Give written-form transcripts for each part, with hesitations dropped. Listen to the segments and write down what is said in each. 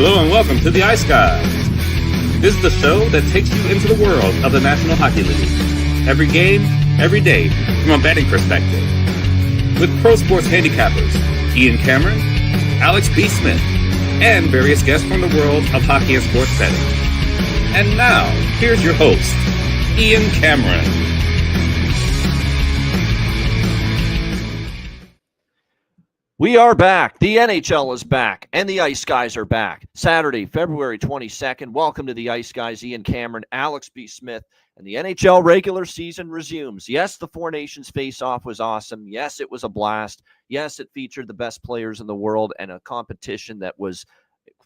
Hello and welcome to the Ice Guys. This is the show that takes you into the world of the National Hockey League. Every game, every day, from a betting perspective. With pro sports handicappers, Ian Cameron, Alex B. Smith, and various guests from the world of hockey and sports betting. And now, here's your host, Ian Cameron. We are back. The NHL is back, and the Ice Guys are back. Saturday, February 22nd. Welcome to the Ice Guys. Ian Cameron, Alex B. Smith, and the NHL regular season resumes. Yes, the Four Nations face-off was awesome. Yes, it was a blast. Yes, it featured the best players in the world and a competition that was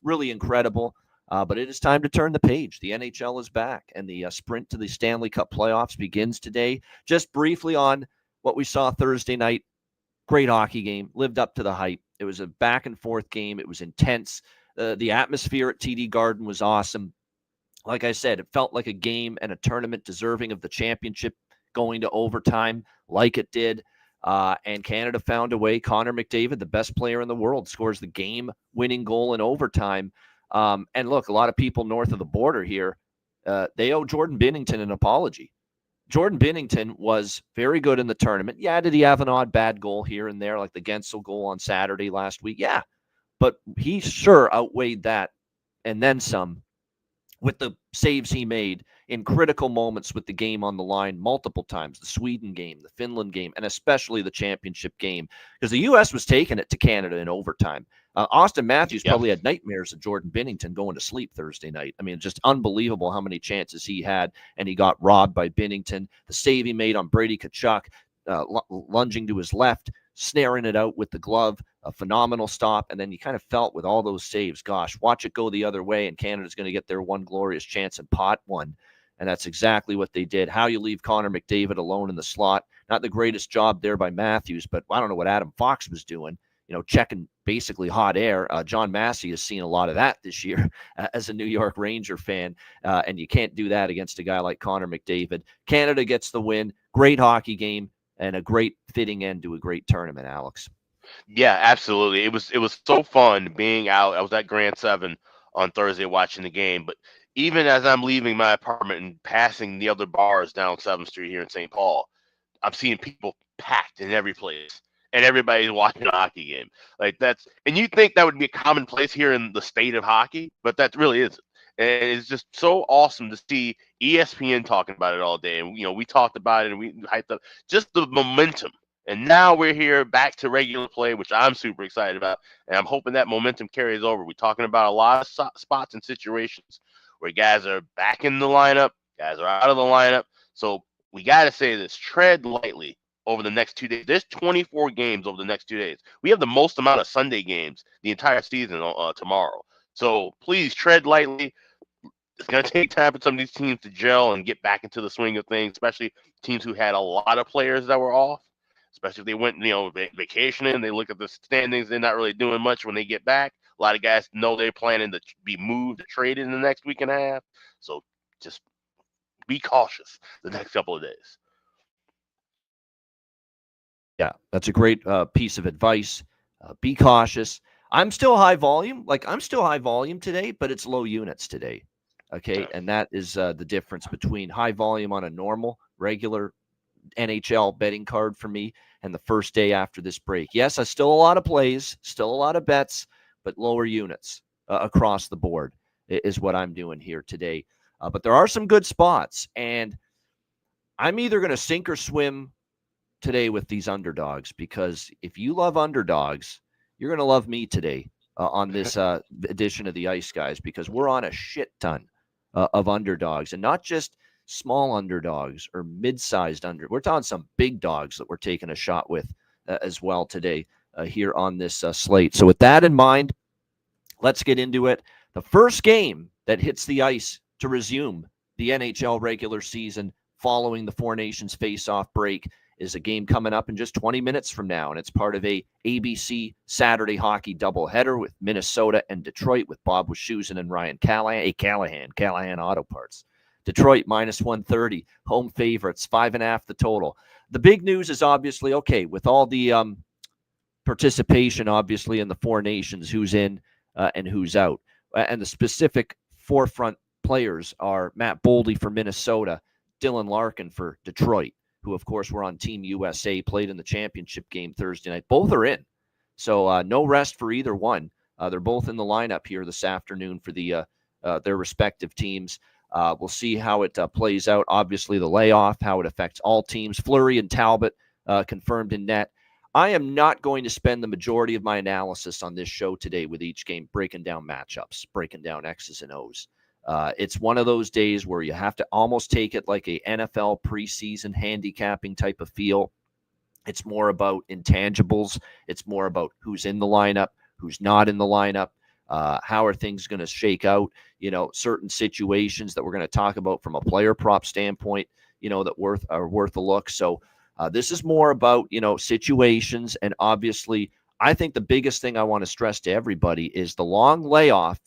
really incredible. But it is time to turn the page. The NHL is back, and the sprint to the Stanley Cup playoffs begins today. Just briefly on what we saw Thursday night. Great hockey game, lived up to the hype. It was a back-and-forth game. It was intense. The atmosphere at TD Garden was awesome. Like I said, it felt like a game and a tournament deserving of the championship going to overtime like it did. And Canada found a way. Connor McDavid, the best player in the world, scores the game-winning goal in overtime. And look, a lot of people north of the border here, they owe Jordan Binnington an apology. Jordan Binnington was very good in the tournament. Yeah, did he have an odd bad goal here and there, like the Gensel goal on Saturday last week? Yeah, but he sure outweighed that and then some with the saves he made in critical moments with the game on the line multiple times, the Sweden game, the Finland game, and especially the championship game, because the U.S. was taking it to Canada in overtime. Austin Matthews probably had nightmares of Jordan Binnington going to sleep Thursday night. I mean, just unbelievable how many chances he had, and he got robbed by Binnington. The save he made on Brady Tkachuk, lunging to his left, snaring it out with the glove, a phenomenal stop, and then you kind of felt with all those saves, gosh, watch it go the other way, and Canada's going to get their one glorious chance in pot one, and that's exactly what they did. How you leave Connor McDavid alone in the slot, not the greatest job there by Matthews, but I don't know what Adam Fox was doing, checking basically hot air. John Massey has seen a lot of that this year as a New York Ranger fan, and you can't do that against a guy like Connor McDavid. Canada gets the win. Great hockey game and a great fitting end to a great tournament, Alex. Yeah, absolutely. It was so fun being out. I was at Grand 7 on Thursday watching the game, but even as I'm leaving my apartment and passing the other bars down 7th Street here in St. Paul, I'm seeing people packed in every place. And everybody's watching a hockey game. And you think that would be a commonplace here in the state of hockey, but that really isn't. And it's just so awesome to see ESPN talking about it all day. And, we talked about it and we hyped up just the momentum. And now we're here back to regular play, which I'm super excited about. And I'm hoping that momentum carries over. We're talking about a lot of spots and situations where guys are back in the lineup, guys are out of the lineup. So we got to say this, tread lightly over the next 2 days. There's 24 games over the next 2 days. We have the most amount of Sunday games the entire season tomorrow. So please tread lightly. It's going to take time for some of these teams to gel and get back into the swing of things, especially teams who had a lot of players that were off, especially if they went, vacationing. They look at the standings. They're not really doing much when they get back. A lot of guys know they're planning to be moved or traded in the next week and a half. So just be cautious the next couple of days. Yeah, that's a great piece of advice. Be cautious. I'm still high volume. I'm still high volume today, but it's low units today. Okay, and that is the difference between high volume on a normal, regular NHL betting card for me and the first day after this break. Yes, I still a lot of plays, still a lot of bets, but lower units across the board is what I'm doing here today. But there are some good spots, and I'm either going to sink or swim today with these underdogs, because if you love underdogs, you're going to love me today on this edition of the Ice Guys, because we're on a shit ton of underdogs, and not just small underdogs or mid-sized we're talking some big dogs that we're taking a shot with as well today here on this slate. So with that in mind, let's get into it. The first game that hits the ice to resume the NHL regular season following the Four Nations face-off break is a game coming up in just 20 minutes from now, and it's part of a ABC Saturday hockey doubleheader with Minnesota and Detroit, with Bob Wischusen and Ryan Callahan Auto Parts. Detroit minus 130, home favorites, 5.5 the total. The big news is obviously, okay, with all the participation, obviously, in the Four Nations, who's in and who's out. and the specific forefront players are Matt Boldy for Minnesota, Dylan Larkin for Detroit, who, of course, were on Team USA, played in the championship game Thursday night. Both are in. So no rest for either one. They're both in the lineup here this afternoon for their respective teams. We'll see how it plays out. Obviously, the layoff, how it affects all teams. Fleury and Talbot confirmed in net. I am not going to spend the majority of my analysis on this show today with each game breaking down matchups, breaking down X's and O's. It's one of those days where you have to almost take it like a NFL preseason handicapping type of feel. It's more about intangibles. It's more about who's in the lineup, who's not in the lineup. How are things going to shake out? Certain situations that we're going to talk about from a player prop standpoint, that are worth a look. So this is more about, situations. And obviously, I think the biggest thing I want to stress to everybody is the long layoff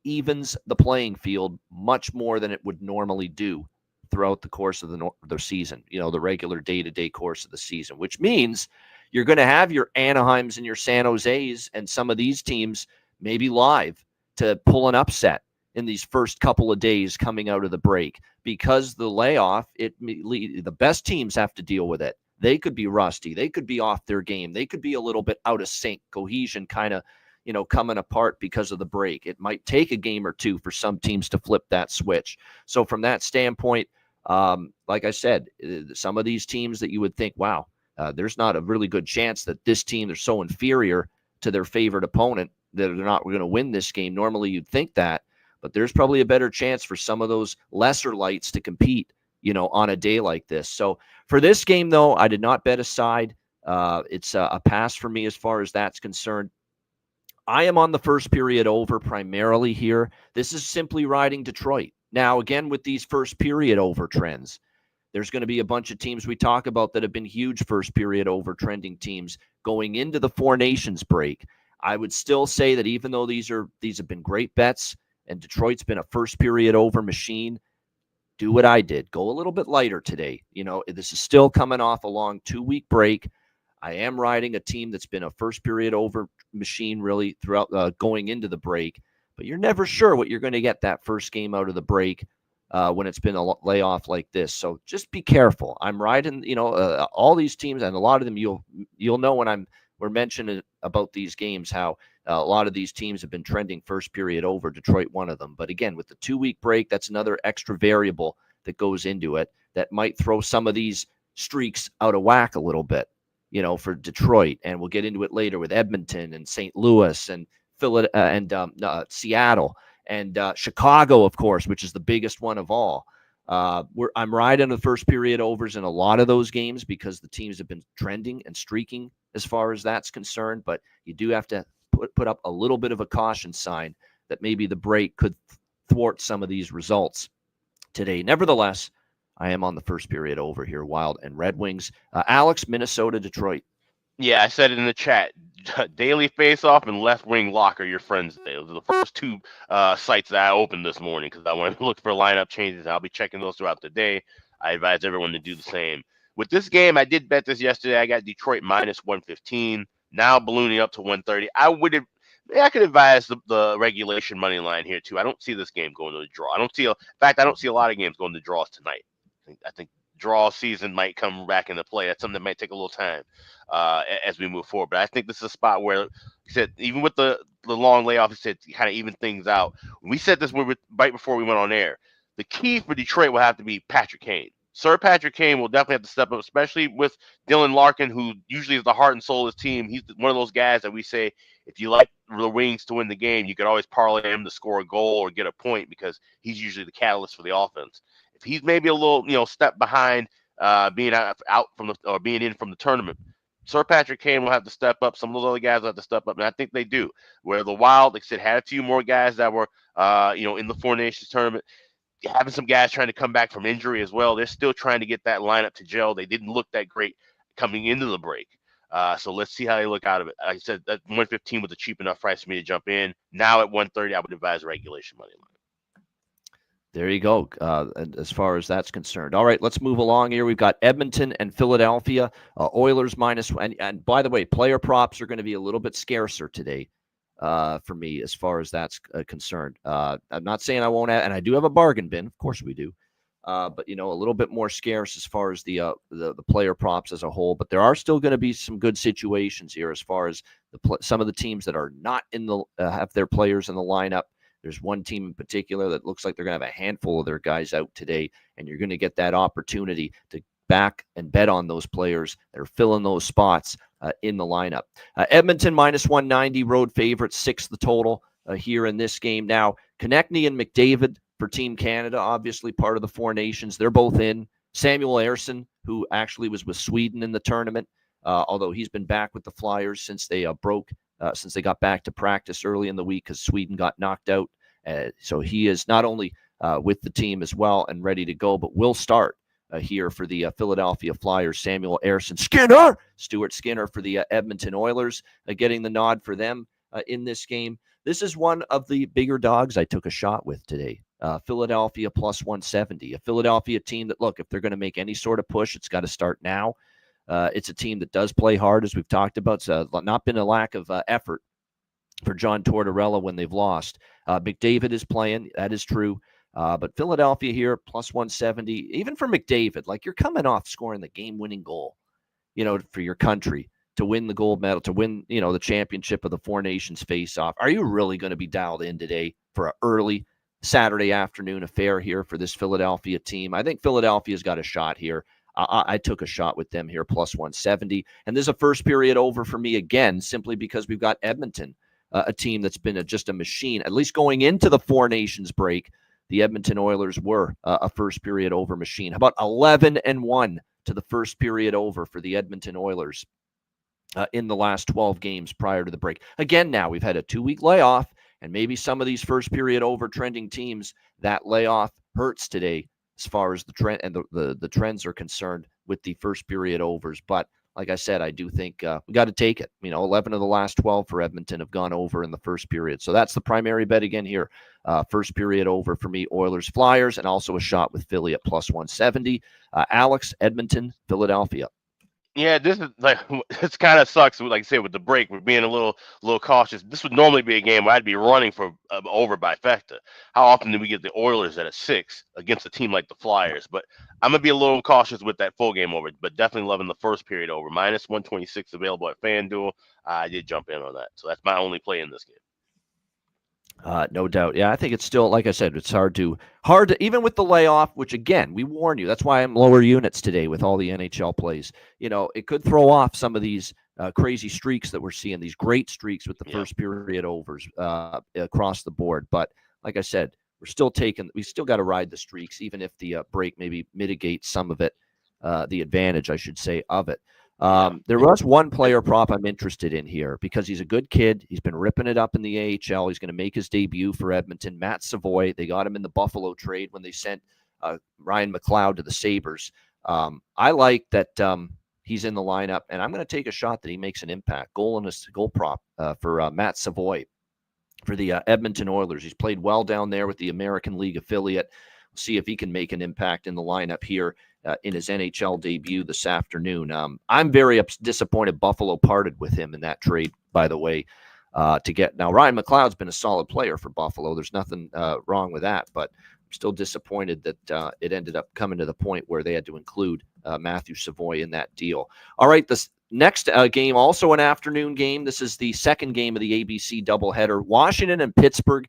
evens the playing field much more than it would normally do throughout the course of the season, the regular day-to-day course of the season, which means you're going to have your Anaheims and your San Jose's and some of these teams maybe live to pull an upset in these first couple of days coming out of the break, because the layoff, the best teams have to deal with it. They could be rusty. They could be off their game. They could be a little bit out of sync, cohesion kind of, coming apart because of the break. It might take a game or two for some teams to flip that switch. So from that standpoint, like I said, some of these teams that you would think, wow, there's not a really good chance that this team, they're so inferior to their favorite opponent that they're not going to win this game. Normally you'd think that, but there's probably a better chance for some of those lesser lights to compete, on a day like this. So for this game, though, I did not bet a side. It's a pass for me as far as that's concerned. I am on the first period over primarily here. This is simply riding Detroit. Now, again, with these first period over trends, there's going to be a bunch of teams we talk about that have been huge first period over trending teams going into the Four Nations break. I would still say that even though these have been great bets and Detroit's been a first period over machine, do what I did. Go a little bit lighter today. This is still coming off a long 2-week break. I am riding a team that's been a first period over machine really throughout going into the break, but you're never sure what you're going to get that first game out of the break when it's been a layoff like this. So just be careful. I'm riding, all these teams, and a lot of them you'll know when we're mentioning about these games, how a lot of these teams have been trending first period over. Detroit, one of them. But again, with the 2-week break, that's another extra variable that goes into it that might throw some of these streaks out of whack a little bit, for Detroit. And we'll get into it later with Edmonton and St. Louis and Seattle and Chicago, of course, which is the biggest one of all. I'm riding the first period overs in a lot of those games because the teams have been trending and streaking as far as that's concerned. But you do have to put up a little bit of a caution sign that maybe the break could thwart some of these results today. Nevertheless, I am on the first period over here, Wild and Red Wings. Alex, Minnesota, Detroit. Yeah, I said it in the chat. Daily Face-Off and Left Wing Lock are your friends today. Those are the first two sites that I opened this morning because I want to look for lineup changes. I'll be checking those throughout the day. I advise everyone to do the same. With this game, I did bet this yesterday. I got Detroit minus 115, now ballooning up to 130. I could advise the regulation money line here too. I don't see this game going to the draw. I don't see a lot of games going to draws tonight. I think draw season might come back into play. That's something that might take a little time as we move forward. But I think this is a spot where, like I said, even with the long layoff, he said kind of even things out. We said this right before we went on air. The key for Detroit will have to be Patrick Kane. Sir Patrick Kane will definitely have to step up, especially with Dylan Larkin, who usually is the heart and soul of his team. He's one of those guys that we say, if you like the Wings to win the game, you could always parlay him to score a goal or get a point because he's usually the catalyst for the offense. If he's maybe a little, step behind being being in from the tournament, Sir Patrick Kane will have to step up. Some of those other guys will have to step up, and I think they do. Where the Wild, like I said, had a few more guys that were, in the Four Nations tournament. Having some guys trying to come back from injury as well. They're still trying to get that lineup to gel. They didn't look that great coming into the break. So let's see how they look out of it. Like I said, that 115 was a cheap enough price for me to jump in. Now at 130, I would advise regulation money line. There you go, as far as that's concerned. All right, let's move along here. We've got Edmonton and Philadelphia. Oilers minus, and by the way, player props are going to be a little bit scarcer today for me as far as that's concerned. I'm not saying I won't and I do have a bargain bin. Of course we do. But a little bit more scarce as far as the player props as a whole. But there are still going to be some good situations here as far as some of the teams that are not in the have their players in the lineup. There's one team in particular that looks like they're going to have a handful of their guys out today, and you're going to get that opportunity to back and bet on those players that are filling those spots in the lineup. Edmonton -190, road favorite, 6 the total here in this game. Now, Konechny and McDavid for Team Canada, obviously part of the Four Nations. They're both in. Samuel Ersson, who actually was with Sweden in the tournament, although he's been back with the Flyers since they since they got back to practice early in the week because Sweden got knocked out. So he is not only with the team as well and ready to go, but will start here for the Philadelphia Flyers. Samuel Ersson. Stuart Skinner for the Edmonton Oilers, getting the nod for them in this game. This is one of the bigger dogs I took a shot with today. Philadelphia +170. A Philadelphia team that, look, if they're going to make any sort of push, it's got to start now. It's a team that does play hard, as we've talked about. It's not been a lack of effort for John Tortorella when they've lost. McDavid is playing. That is true. But Philadelphia here, +170. Even for McDavid, like, you're coming off scoring the game-winning goal, for your country, to win the gold medal, to win, the championship of the Four Nations face-off. Are you really going to be dialed in today for an early Saturday afternoon affair here for this Philadelphia team? I think Philadelphia's got a shot here. I took a shot with them here, +170. And there's a first period over for me again, simply because we've got Edmonton, a team that's been just a machine. At least going into the Four Nations break, the Edmonton Oilers were a first period over machine. How about 11-1 to the first period over for the Edmonton Oilers in the last 12 games prior to the break? Again, now we've had a 2-week layoff, and maybe some of these first period over trending teams, that layoff hurts today as far as the trend and the trends are concerned with the first period overs. But like I said, I do think we got to take it. 11 of the last 12 for Edmonton have gone over in the first period. So that's the primary bet again here. First period over for me, Oilers, Flyers, and also a shot with Philly at +170. Alex, Edmonton, Philadelphia. Yeah, this is like, this kind of sucks. Like I said, with the break, we're being a little cautious. This would normally be a game where I'd be running for over by Fecta. How often do we get the Oilers at a 6 against a team like the Flyers? But I'm gonna be a little cautious with that full game over. But definitely loving the first period over. -126 available at FanDuel. I did jump in on that, so that's my only play in this game. No doubt. Yeah, I think it's still, like I said, it's hard to, even with the layoff, which again, we warn you, that's why I'm lower units today with all the NHL plays. It could throw off some of these crazy streaks that we're seeing, these great streaks with the first period overs across the board. But like I said, we still got to ride the streaks, even if the break maybe mitigates some of it, the advantage, I should say, of it. There was one player prop I'm interested in here because he's a good kid. He's been ripping it up in the AHL. He's going to make his debut for Edmonton. Matt Savoy. They got him in the Buffalo trade when they sent Ryan McLeod to the Sabres. I like that he's in the lineup, and I'm going to take a shot that he makes an impact. Goal prop for Matt Savoy for the Edmonton Oilers. He's played well down there with the American League affiliate. We'll see if he can make an impact in the lineup here in his NHL debut this afternoon. I'm very disappointed Buffalo parted with him in that trade, by the way, to get. Now, Ryan McLeod's been a solid player for Buffalo. There's nothing wrong with that, but I'm still disappointed that it ended up coming to the point where they had to include Matthew Savoy in that deal. All right, this next game, also an afternoon game. This is the second game of the ABC doubleheader. Washington and Pittsburgh.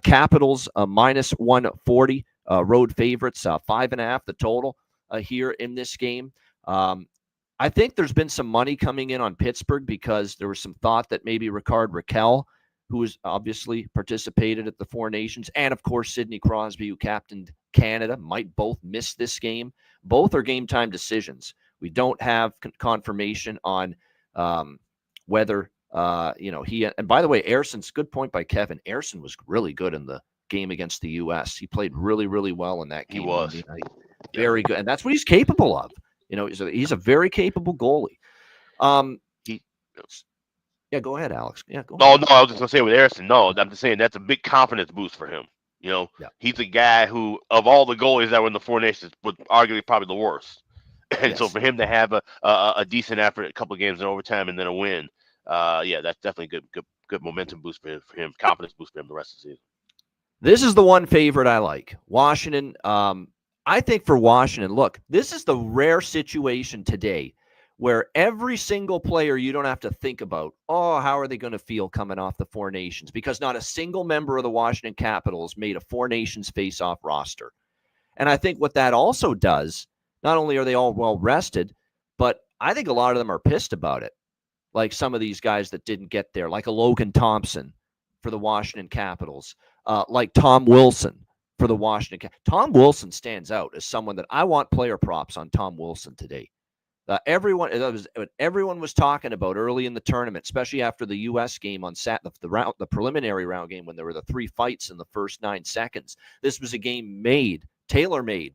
Capitals -140, road favorites, 5.5 the total here in this game. I think there's been some money coming in on Pittsburgh because there was some thought that maybe Ricard Raquel, who has obviously participated at the Four Nations, and of course Sidney Crosby, who captained Canada, might both miss this game. Both are game time decisions. We don't have confirmation on whether he, and by the way, Ersson's, good point by Kevin. Ersson was really good in the game against the U.S. He played really, really well in that game. He was very good, and that's what he's capable of. He's a very capable goalie. Yeah, go ahead, Alex. Yeah, go ahead. No, I was just gonna say with Ersson. No, I'm just saying that's a big confidence boost for him. He's a guy who, of all the goalies that were in the Four Nations, was arguably probably the worst. And so for him to have a decent effort, a couple of games in overtime, and then a win, that's definitely good good momentum boost for him, confidence boost for him the rest of the season. This is the one favorite I like. Washington. I think for Washington, look, this is the rare situation today where every single player you don't have to think about, oh, how are they going to feel coming off the Four Nations? Because not a single member of the Washington Capitals made a Four Nations face-off roster. And I think what that also does, not only are they all well rested, but I think a lot of them are pissed about it. Like some of these guys that didn't get there, like a Logan Thompson for the Washington Capitals, like Tom Wilson for the Washington. Tom Wilson stands out as someone that I want player props on Tom Wilson today. Everyone was talking about early in the tournament, especially after the U.S. game on the preliminary round game when there were the 3 fights in the first 9 seconds. This was a game tailor-made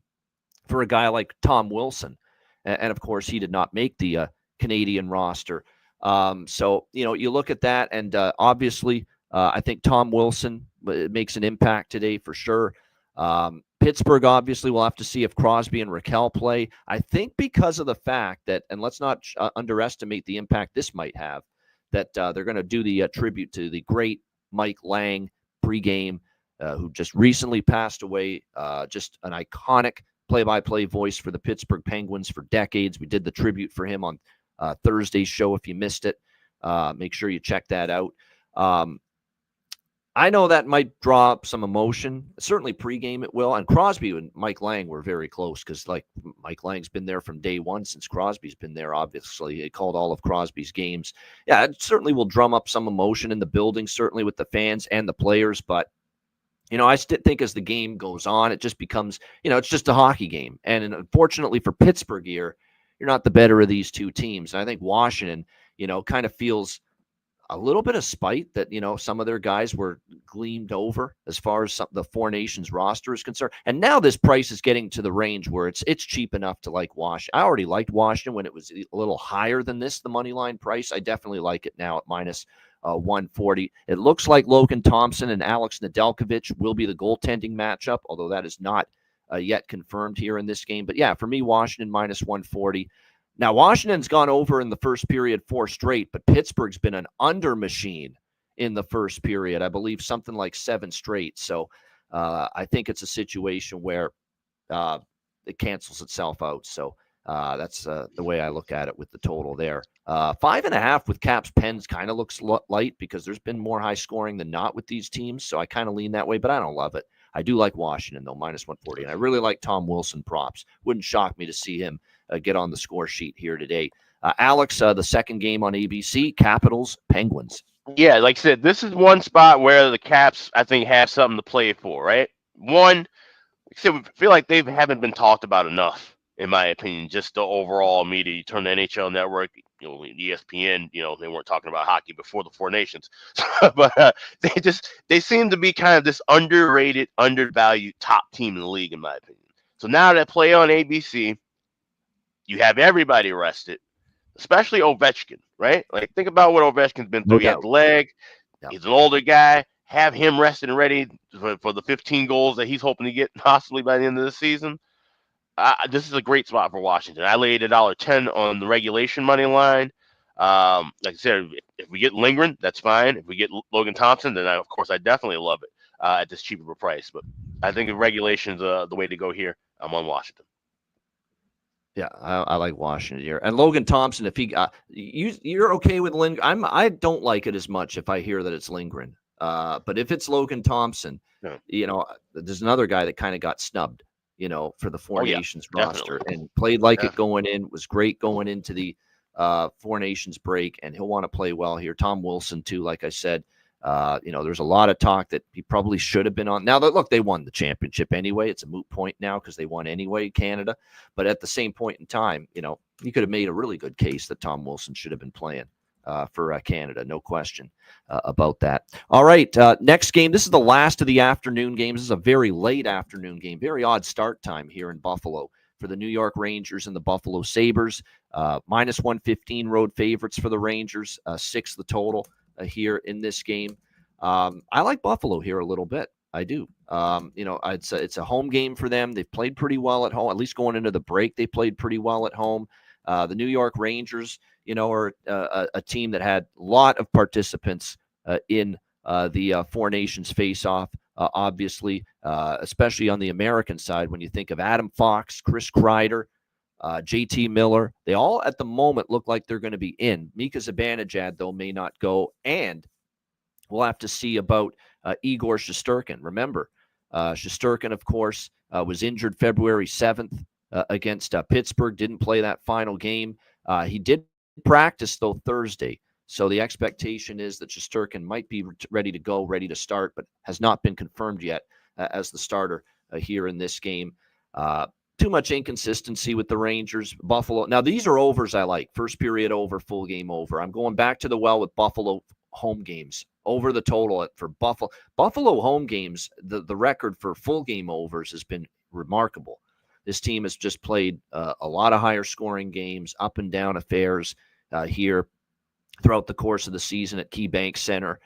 for a guy like Tom Wilson. And of course, he did not make the Canadian roster. So, you look at that, and obviously, I think Tom Wilson makes an impact today for sure. Pittsburgh, obviously, we'll have to see if Crosby and Raquel play. I think because of the fact that, and let's not underestimate the impact this might have, that they're going to do the tribute to the great Mike Lang pregame, who just recently passed away, just an iconic play-by-play voice for the Pittsburgh Penguins for decades. We did the tribute for him on Thursday's show. If you missed it, make sure you check that out. I know that might draw up some emotion. Certainly pregame it will. And Crosby and Mike Lang were very close because, like, Mike Lang's been there from day one since Crosby's been there, obviously. He called all of Crosby's games. Yeah, it certainly will drum up some emotion in the building, certainly with the fans and the players. But, I still think as the game goes on, it just becomes, it's just a hockey game. And unfortunately for Pittsburgh here, you're not the better of these two teams. And I think Washington, kind of feels a little bit of spite that, some of their guys were gleamed over as far as the Four Nations roster is concerned. And now this price is getting to the range where it's cheap enough to like Washington. I already liked Washington when it was a little higher than this, the money line price. I definitely like it now at minus 140. It looks like Logan Thompson and Alex Nedeljkovic will be the goaltending matchup, although that is not yet confirmed here in this game. But yeah, for me, Washington minus 140. Now, Washington's gone over in the first period 4 straight, but Pittsburgh's been an under machine in the first period. I believe something like 7 straight. So I think it's a situation where it cancels itself out. So that's the way I look at it with the total there. 5.5 with Caps Pens kind of looks light because there's been more high scoring than not with these teams. So I kind of lean that way, but I don't love it. I do like Washington, though, minus 140. And I really like Tom Wilson props. Wouldn't shock me to see him get on the score sheet here today. Alex, the second game on ABC, Capitals, Penguins. Yeah, like I said, this is one spot where the Caps, I think, have something to play for, right? One, like I said, we feel like they haven't been talked about enough, in my opinion, just the overall media. You turn the NHL Network, ESPN, they weren't talking about hockey before the Four Nations. But they seem to be kind of this underrated, undervalued top team in the league, in my opinion. So now that play on ABC, you have everybody rested, especially Ovechkin, right? Like, think about what Ovechkin's been through. He had the leg. Yeah. He's an older guy. Have him rested and ready for the 15 goals that he's hoping to get possibly by the end of the season. This is a great spot for Washington. I laid $1.10 on the regulation money line. Like I said, if we get Lindgren, that's fine. If we get Logan Thompson, then of course I definitely love it at this cheaper of a price. But I think the regulation's the way to go here. I'm on Washington. Yeah, I like Washington here. And Logan Thompson, if he you're okay with Lindgren. I don't like it as much if I hear that it's Lindgren. But if it's Logan Thompson, there's another guy that kind of got snubbed, for the Four Nations roster and played like it going in, was great going into the Four Nations break, and he'll want to play well here. Tom Wilson too, like I said. There's a lot of talk that he probably should have been on. Now, look, they won the championship anyway. It's a moot point now because they won anyway, Canada. But at the same point in time, you could have made a really good case that Tom Wilson should have been playing for Canada. No question about that. All right, next game. This is the last of the afternoon games. This is a very late afternoon game. Very odd start time here in Buffalo for the New York Rangers and the Buffalo Sabres. Minus 115 road favorites for the Rangers. 6 the total here in this game. I like Buffalo here a little bit. I do. It's a home game for them. They've played pretty well at home. At least going into the break, they played pretty well at home. The New York Rangers, are a team that had a lot of participants in the Four Nations face-off, obviously, especially on the American side. When you think of Adam Fox, Chris Kreider, JT Miller, they all at the moment look like they're going to be in. Mika Zibanejad, though, may not go, and we'll have to see about Igor Shesterkin. Remember, Shesterkin, of course, was injured February 7th against Pittsburgh, didn't play that final game. He did practice, though, Thursday. So the expectation is that Shesterkin might be ready to go, ready to start, but has not been confirmed yet as the starter here in this game. Too much inconsistency with the Rangers. Buffalo. Now, these are overs I like. First period over, full game over. I'm going back to the well with Buffalo home games. Over the total for Buffalo. Buffalo home games, the record for full game overs has been remarkable. This team has just played a lot of higher scoring games, up and down affairs here throughout the course of the season at KeyBank Center.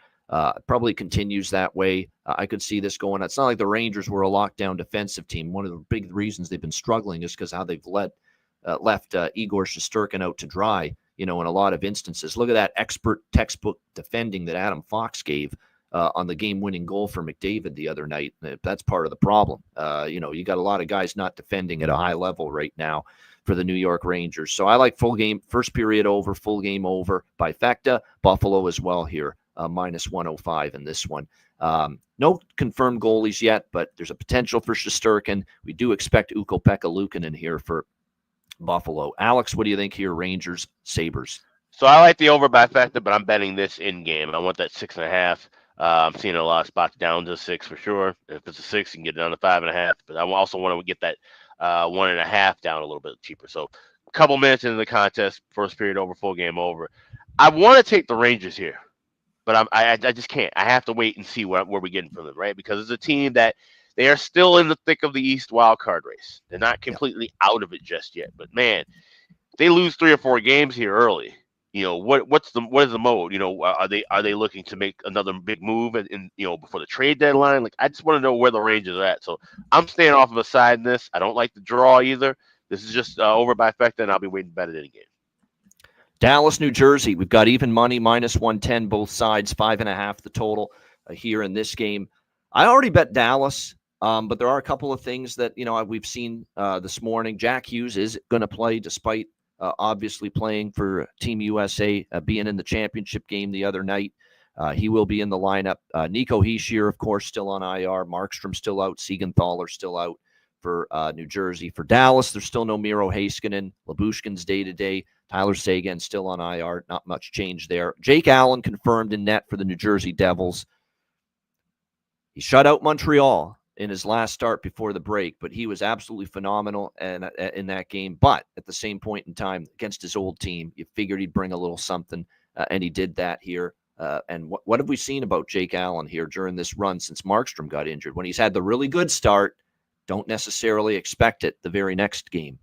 Probably continues that way. I could see this going. It's not like the Rangers were a lockdown defensive team. One of the big reasons they've been struggling is because how they've left Igor Shesterkin out to dry, in a lot of instances. Look at that expert textbook defending that Adam Fox gave on the game-winning goal for McDavid the other night. That's part of the problem. You got a lot of guys not defending at a high level right now for the New York Rangers. So I like full game, first period over, full game over by Fecta. Buffalo as well here, minus 105 in this one. No confirmed goalies yet, but there's a potential for Shesterkin. We do expect Ukko-Pekka Luukkonen here for Buffalo. Alex, what do you think here? Rangers, Sabres. So I like the over by Fecta, but I'm betting this in game. I want that 6.5. I'm seeing a lot of spots down to 6 for sure. If it's a 6, you can get it down to 5.5. But I also want to get that 1.5 down a little bit cheaper. So a couple minutes into the contest, first period over, full game over. I want to take the Rangers here, but I just can't. I have to wait and see where we're getting from them, right? Because it's a team that they are still in the thick of the East wild card race. They're not completely out of it just yet. But man, they lose 3 or 4 games here early. What is the mode? Are they looking to make another big move in before the trade deadline? Like, I just want to know where the Rangers are at. So I'm staying off of a side in this. I don't like the draw either. This is just over by Fecta, and I'll be waiting to bet it in game. Dallas, New Jersey. We've got even money, minus 110, both sides, 5.5 the total here in this game. I already bet Dallas, but there are a couple of things that we've seen this morning. Jack Hughes is going to play despite obviously playing for Team USA, being in the championship game the other night. He will be in the lineup. Nico Hischier, of course, still on IR. Markstrom still out. Siegenthaler still out for New Jersey. For Dallas, there's still no Miro Heiskanen. Labushkin's day-to-day. Tyler Seguin still on IR. Not much change there. Jake Allen confirmed in net for the New Jersey Devils. He shut out Montreal in his last start before the break, but he was absolutely phenomenal in that game. But at the same point in time, against his old team, you figured he'd bring a little something, and he did that here. And what have we seen about Jake Allen here during this run since Markstrom got injured? When he's had the really good start, don't necessarily expect it the very next game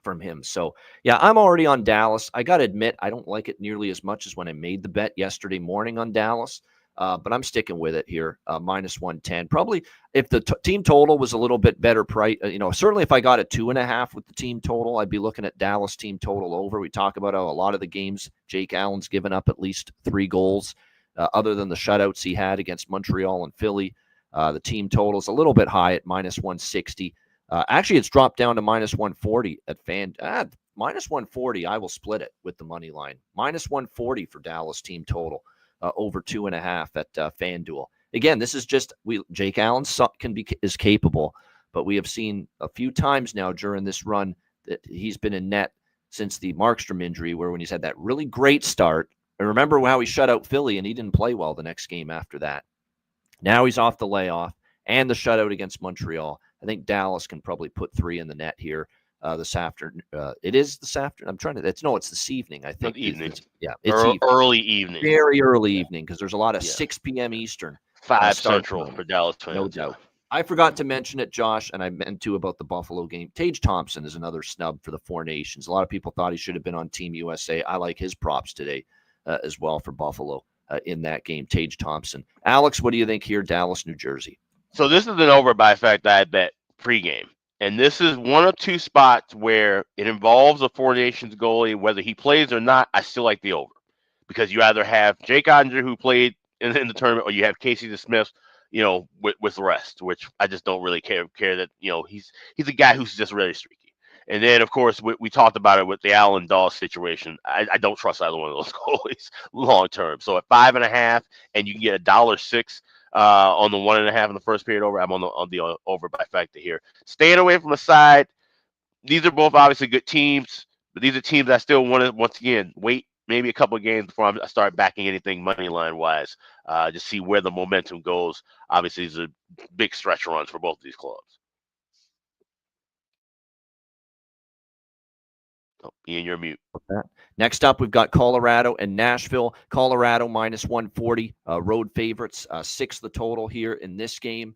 from him. So, yeah, I'm already on Dallas. I got to admit, I don't like it nearly as much as when I made the bet yesterday morning on Dallas. But I'm sticking with it here, minus 110. Probably if the team total was a little bit better price, certainly if I got a 2.5 with the team total, I'd be looking at Dallas team total over. We talk about how a lot of the games Jake Allen's given up at least 3 goals, other than the shutouts he had against Montreal and Philly. The team total is a little bit high at minus 160. Actually, it's dropped down to minus 140 at minus 140. I will split it with the money line. Minus 140 for Dallas team total. Over 2.5 at FanDuel. Again, this is just Jake Allen is capable, but we have seen a few times now during this run that he's been in net since the Markstrom injury, where when he's had that really great start, and remember how he shut out Philly and he didn't play well the next game after that. Now he's off the layoff and the shutout against Montreal. I think Dallas can probably put 3 in the net here. This afternoon. It is this afternoon. It's this evening. I think evening. It's early evening. Very early evening, because there's a lot of 6 p.m. Eastern. 5 Central for Dallas fans. No doubt. I forgot to mention it, Josh, and I meant to about the Buffalo game. Tage Thompson is another snub for the Four Nations. A lot of people thought he should have been on Team USA. I like his props today as well for Buffalo in that game. Tage Thompson. Alex, what do you think here? Dallas, New Jersey. So this is an over by fact I bet pregame. And this is one of 2 spots where it involves a Four Nations goalie. Whether he plays or not, I still like the over. Because you either have Jake Oettinger, who played in the tournament, or you have Casey DeSmith, with the rest, which I just don't really care that, he's a guy who's just really streaky. And then, of course, we talked about it with the Allen Dawes situation. I don't trust either one of those goalies long term. So at 5.5, and you can get $1.06 on the 1.5 in the first period over, I'm on the over by factor here. Staying away from the side. These are both obviously good teams, but these are teams I still want to, once again, wait maybe a couple of games before I start backing anything money line wise. Just see where the momentum goes. Obviously, these are big stretch runs for both of these clubs. Oh, Ian, you're mute. Next up, we've got Colorado and Nashville. Colorado minus 140, road favorites, 6 the total here in this game.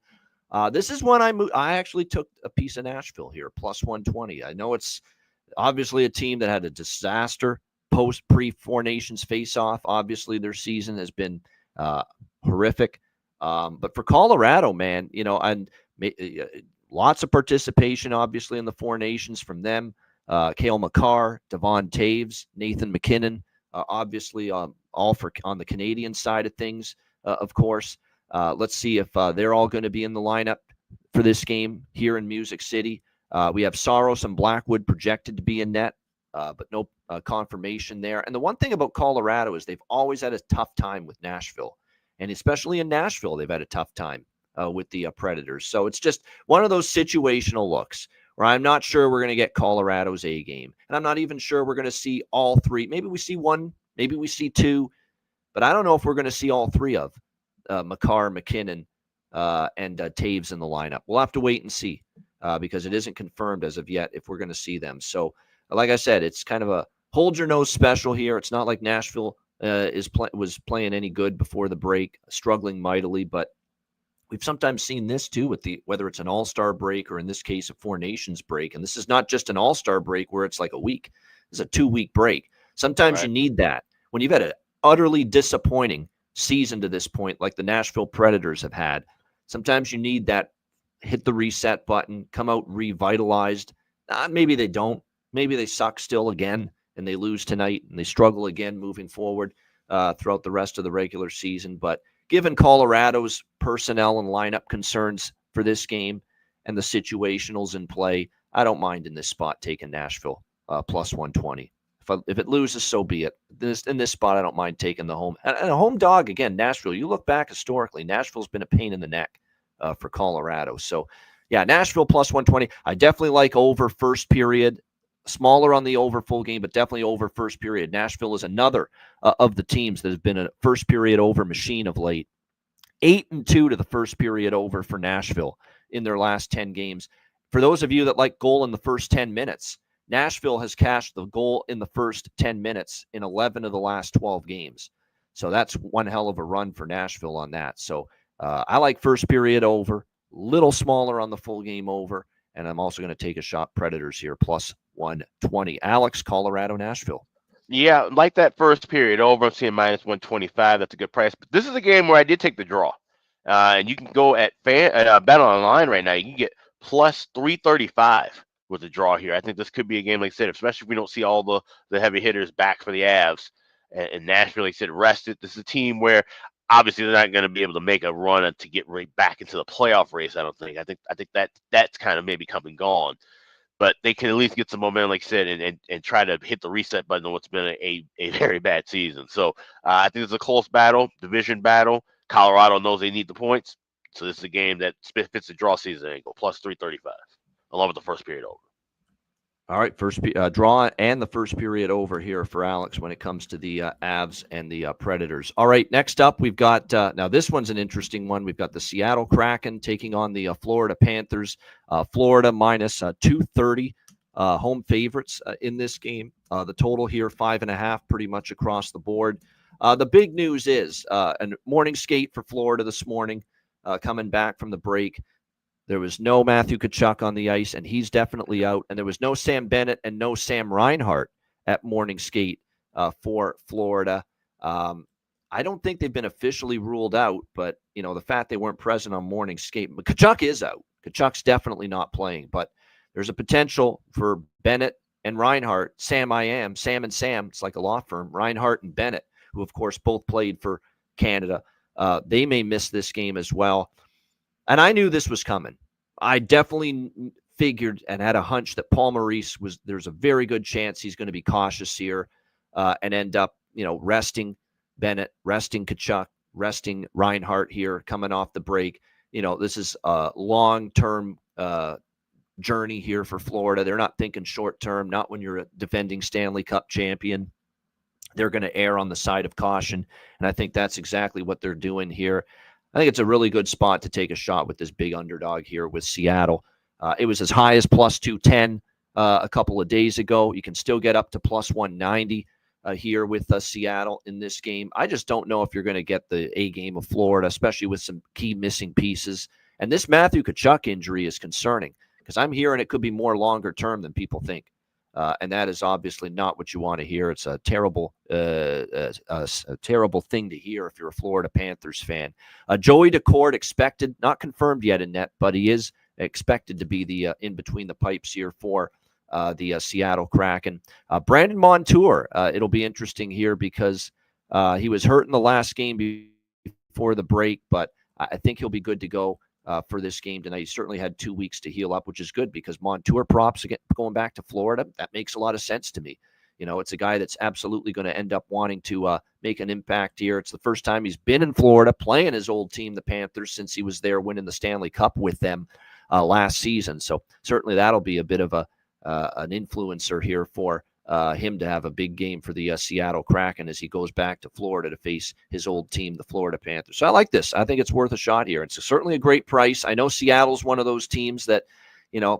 This is one I actually took a piece of Nashville here, plus 120. I know it's obviously a team that had a disaster pre-Four Nations face-off. Obviously, their season has been horrific. But for Colorado, man, and lots of participation, obviously, in the Four Nations from them. Cale Makar, Devon Taves, Nathan McKinnon, obviously all on the Canadian side of things, of course. Let's see if they're all going to be in the lineup for this game here in Music City. We have Saros and Blackwood projected to be in net, but no confirmation there. And the one thing about Colorado is they've always had a tough time with Nashville. And especially in Nashville, they've had a tough time with the Predators. So it's just one of those situational looks where I'm not sure we're going to get Colorado's A game. And I'm not even sure we're going to see all three. Maybe we see one, maybe we see two, but I don't know if we're going to see all three of Makar, McKinnon, and Taves in the lineup. We'll have to wait and see because it isn't confirmed as of yet if we're going to see them. So, like I said, it's kind of a hold your nose special here. It's not like Nashville was playing any good before the break, struggling mightily, but we've sometimes seen this too with whether it's an all-star break or in this case a Four Nations break. And this is not just an all-star break where it's like a week. It's a 2-week break. Sometimes you need that. When you've had an utterly disappointing season to this point, like the Nashville Predators have had, sometimes you need that hit the reset button, come out revitalized. Maybe they don't. Maybe they suck still again and they lose tonight and they struggle again moving forward throughout the rest of the regular season. But given Colorado's personnel and lineup concerns for this game and the situationals in play, I don't mind in this spot taking Nashville plus 120. If it loses, so be it. In this spot, I don't mind taking the home. And a home dog, again, Nashville. You look back historically, Nashville's been a pain in the neck for Colorado. So, yeah, Nashville plus 120. I definitely like over first period. Smaller on the over full game, but definitely over first period. Nashville is another of the teams that has been a first period over machine of late. 8-2 to the first period over for Nashville in their last 10 games. For those of you that like goal in the first 10 minutes, Nashville has cashed the goal in the first 10 minutes in 11 of the last 12 games. So that's one hell of a run for Nashville on that. So I like first period over, little smaller on the full game over, and I'm also going to take a shot Predators here, plus 120. Alex, Colorado, Nashville. Yeah, like that first period over, I'm seeing minus 125. That's a good price. But this is a game where I did take the draw. And you can go at Bet Online right now. You can get plus 335 with the draw here. I think this could be a game, like I said, especially if we don't see all the heavy hitters back for the Avs. And Nashville, like I said, rested. This is a team where obviously they're not going to be able to make a run to get right back into the playoff race, I don't think. I think that's kind of maybe come and gone. But they can at least get some momentum, like I said, and try to hit the reset button on what's been a very bad season. So I think it's a close battle, division battle. Colorado knows they need the points. So this is a game that fits the draw season angle, plus 335, along with the first period over. All right, first draw and the first period over here for Alex when it comes to the Avs and the Predators. All right, next up we've got, now this one's an interesting one. We've got the Seattle Kraken taking on the Florida Panthers. Florida minus 230, home favorites in this game. The total here, 5.5, pretty much across the board. The big news is a morning skate for Florida this morning, coming back from the break. There was no Matthew Tkachuk on the ice, and he's definitely out. And there was no Sam Bennett and no Sam Reinhart at morning skate for Florida. I don't think they've been officially ruled out, but, the fact they weren't present on morning skate. But Tkachuk is out. Tkachuk's definitely not playing. But there's a potential for Bennett and Reinhart. Sam and Sam. It's like a law firm. Reinhart and Bennett, who, of course, both played for Canada. They may miss this game as well. And I knew this was coming. I definitely figured and had a hunch that Paul Maurice there's a very good chance he's going to be cautious here and end up, resting Bennett, resting Tkachuk, resting Reinhart here coming off the break. This is a long-term journey here for Florida. They're not thinking short-term, not when you're a defending Stanley Cup champion. They're going to err on the side of caution, and I think that's exactly what they're doing here. I think it's a really good spot to take a shot with this big underdog here with Seattle. It was as high as plus 210 a couple of days ago. You can still get up to plus 190 here with Seattle in this game. I just don't know if you're going to get the A game of Florida, especially with some key missing pieces. And this Matthew Tkachuk injury is concerning because I'm hearing it could be more longer term than people think. And that is obviously not what you want to hear. It's a terrible thing to hear if you're a Florida Panthers fan. Joey Daccord expected, not confirmed yet in net, but he is expected to be the in between the pipes here for the Seattle Kraken. Brandon Montour, it'll be interesting here because he was hurt in the last game before the break, but I think he'll be good to go for this game tonight. He certainly had 2 weeks to heal up, which is good because Montour props again going back to Florida. That makes a lot of sense to me. It's a guy that's absolutely going to end up wanting to make an impact here. It's the first time he's been in Florida playing his old team, the Panthers, since he was there winning the Stanley Cup with them last season. So certainly that'll be a bit of an influencer here for him to have a big game for the Seattle Kraken as he goes back to Florida to face his old team, the Florida Panthers. So I like this. I think it's worth a shot here. It's certainly a great price. I know Seattle's one of those teams that,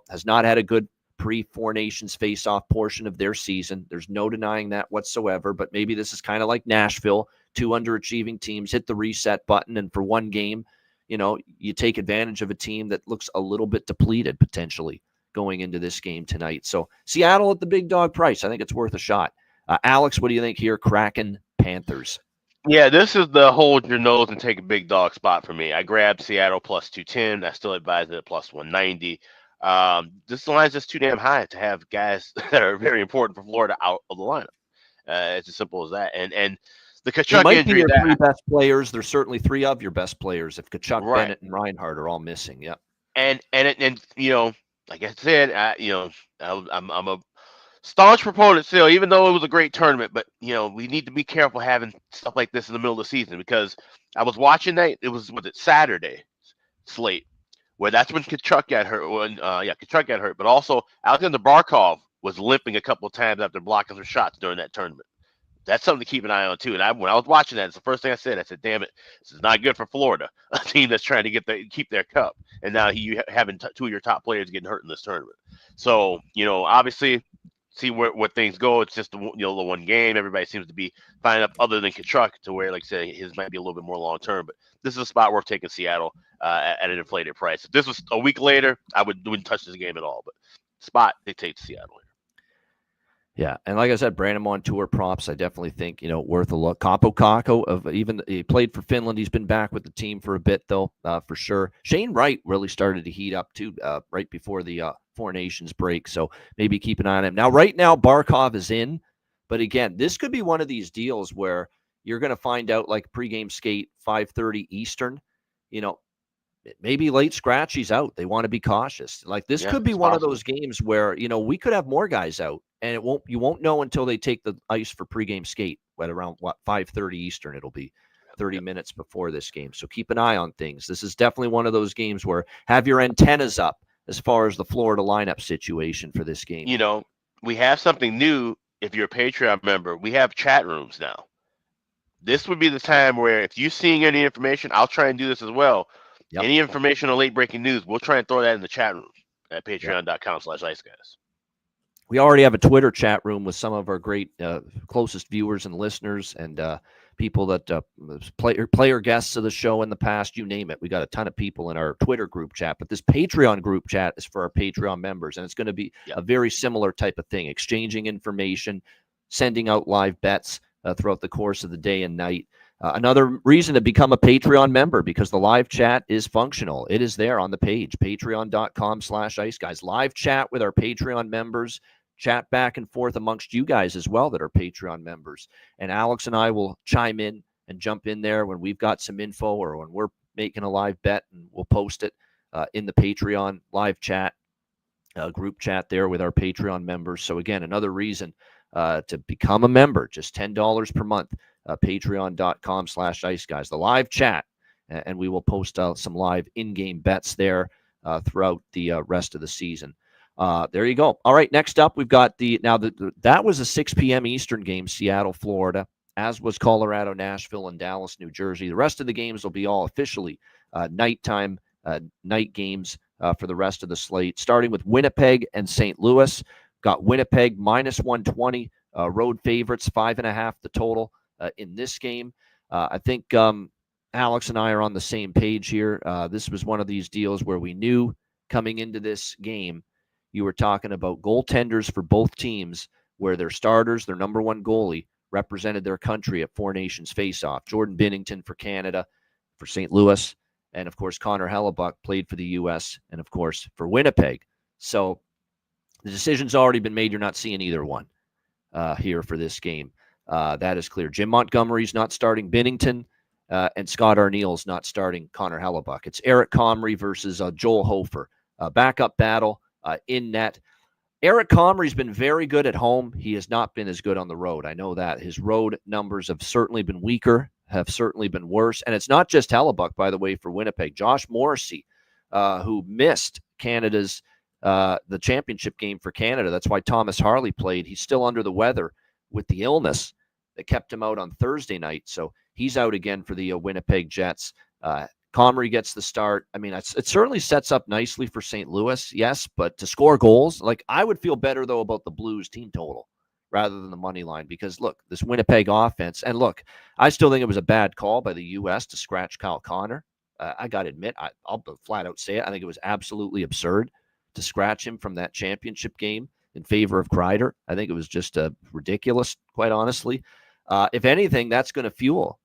has not had a good pre-Four Nations face-off portion of their season. There's no denying that whatsoever, but maybe this is kind of like Nashville, two underachieving teams, hit the reset button, and for one game, you take advantage of a team that looks a little bit depleted potentially going into this game tonight. So Seattle at the big dog price. I think it's worth a shot. Alex, what do you think here? Kraken, Panthers. Yeah, this is the hold your nose and take a big dog spot for me. I grabbed Seattle plus 210. I still advise it at plus 190. This line's just too damn high to have guys that are very important for Florida out of the lineup. It's as simple as that. And the Tkachuk might injury, be your three best players. There's certainly three of your best players if Tkachuk, right. Bennett, and Reinhart are all missing. Yep. And like I said, I'm a staunch proponent still, even though it was a great tournament. But we need to be careful having stuff like this in the middle of the season because I was watching that. It was Saturday slate where that's when Tkachuk got hurt. Tkachuk got hurt, but also Alexander Barkov was limping a couple of times after blocking some shots during that tournament. That's something to keep an eye on too. And when I was watching that, it's the first thing I said. I said, "Damn it, this is not good for Florida, a team that's trying to keep their cup." And now you having two of your top players getting hurt in this tournament. So obviously, see where things go. It's just the one game. Everybody seems to be finding up other than Tkachuk to where, like I said, his might be a little bit more long term. But this is a spot worth taking Seattle at an inflated price. If this was a week later, I wouldn't touch this game at all. But spot dictates Seattle here. Yeah, and like I said, Brandon Montour props, I definitely think, worth a look. Kaapo Kakko, he played for Finland. He's been back with the team for a bit, though, for sure. Shane Wright really started to heat up, too, right before the Four Nations break, so maybe keep an eye on him. Now, right now, Barkov is in, but again, this could be one of these deals where you're going to find out, like, pregame skate, 5:30 Eastern, maybe late scratch, he's out. They want to be cautious. Like, this could be one of those games where, we could have more guys out. And you won't know until they take the ice for pregame skate at around 5:30 Eastern. It'll be 30 minutes before this game. So keep an eye on things. This is definitely one of those games where have your antennas up as far as the Florida lineup situation for this game. We have something new. If you're a Patreon member, we have chat rooms now. This would be the time where if you're seeing any information, I'll try and do this as well. Yep. Any information on late breaking news, we'll try and throw that in the chat room at patreon.com/iceguys. We already have a Twitter chat room with some of our great closest viewers and listeners and people that player guests of the show in the past, you name it. We got a ton of people in our Twitter group chat, but this Patreon group chat is for our Patreon members, and it's going to be a very similar type of thing, exchanging information, sending out live bets throughout the course of the day and night. Another reason to become a Patreon member, because the live chat is functional. It is there on the page, patreon.com/iceguys. Live chat with our Patreon members. Chat back and forth amongst you guys as well that are Patreon members. And Alex and I will chime in and jump in there when we've got some info or when we're making a live bet, and we'll post it in the Patreon live chat, group chat there with our Patreon members. So again, another reason to become a member, just $10 per month, patreon.com/iceguys, the live chat, and we will post some live in-game bets there throughout the rest of the season. There you go. All right, next up, we've got that was a 6 p.m. Eastern game, Seattle, Florida, as was Colorado, Nashville, and Dallas, New Jersey. The rest of the games will be all officially nighttime night games for the rest of the slate, starting with Winnipeg and St. Louis. Got Winnipeg -120, road favorites, 5.5 the total in this game. I think Alex and I are on the same page here. This was one of these deals where we knew coming into this game, you were talking about goaltenders for both teams where their starters, their number one goalie, represented their country at Four Nations face-off. Jordan Binnington for Canada, for St. Louis, and of course Connor Hellebuck played for the U.S. and of course for Winnipeg. So the decision's already been made. You're not seeing either one here for this game. That is clear. Jim Montgomery's not starting Binnington, and Scott Arniel's not starting Connor Hellebuck. It's Eric Comrie versus Joel Hofer. Backup battle in net. Eric Comrie's been very good at home. He has not been as good on the road. I know that. His road numbers have certainly been weaker, have certainly been worse. And it's not just Hellebuck, by the way, for Winnipeg. Josh Morrissey, who missed Canada's the championship game for Canada. That's why Thomas Harley played. He's still under the weather with the illness that kept him out on Thursday night. So he's out again for the Winnipeg Jets. Comrie gets the start. I mean, it certainly sets up nicely for St. Louis, yes, but to score goals, like I would feel better, though, about the Blues team total rather than the money line because, look, this Winnipeg offense, and look, I still think it was a bad call by the U.S. to scratch Kyle Connor. I got to admit, I'll flat out say it. I think it was absolutely absurd to scratch him from that championship game in favor of Kreider. I think it was just ridiculous, quite honestly. If anything, that's going to fuel,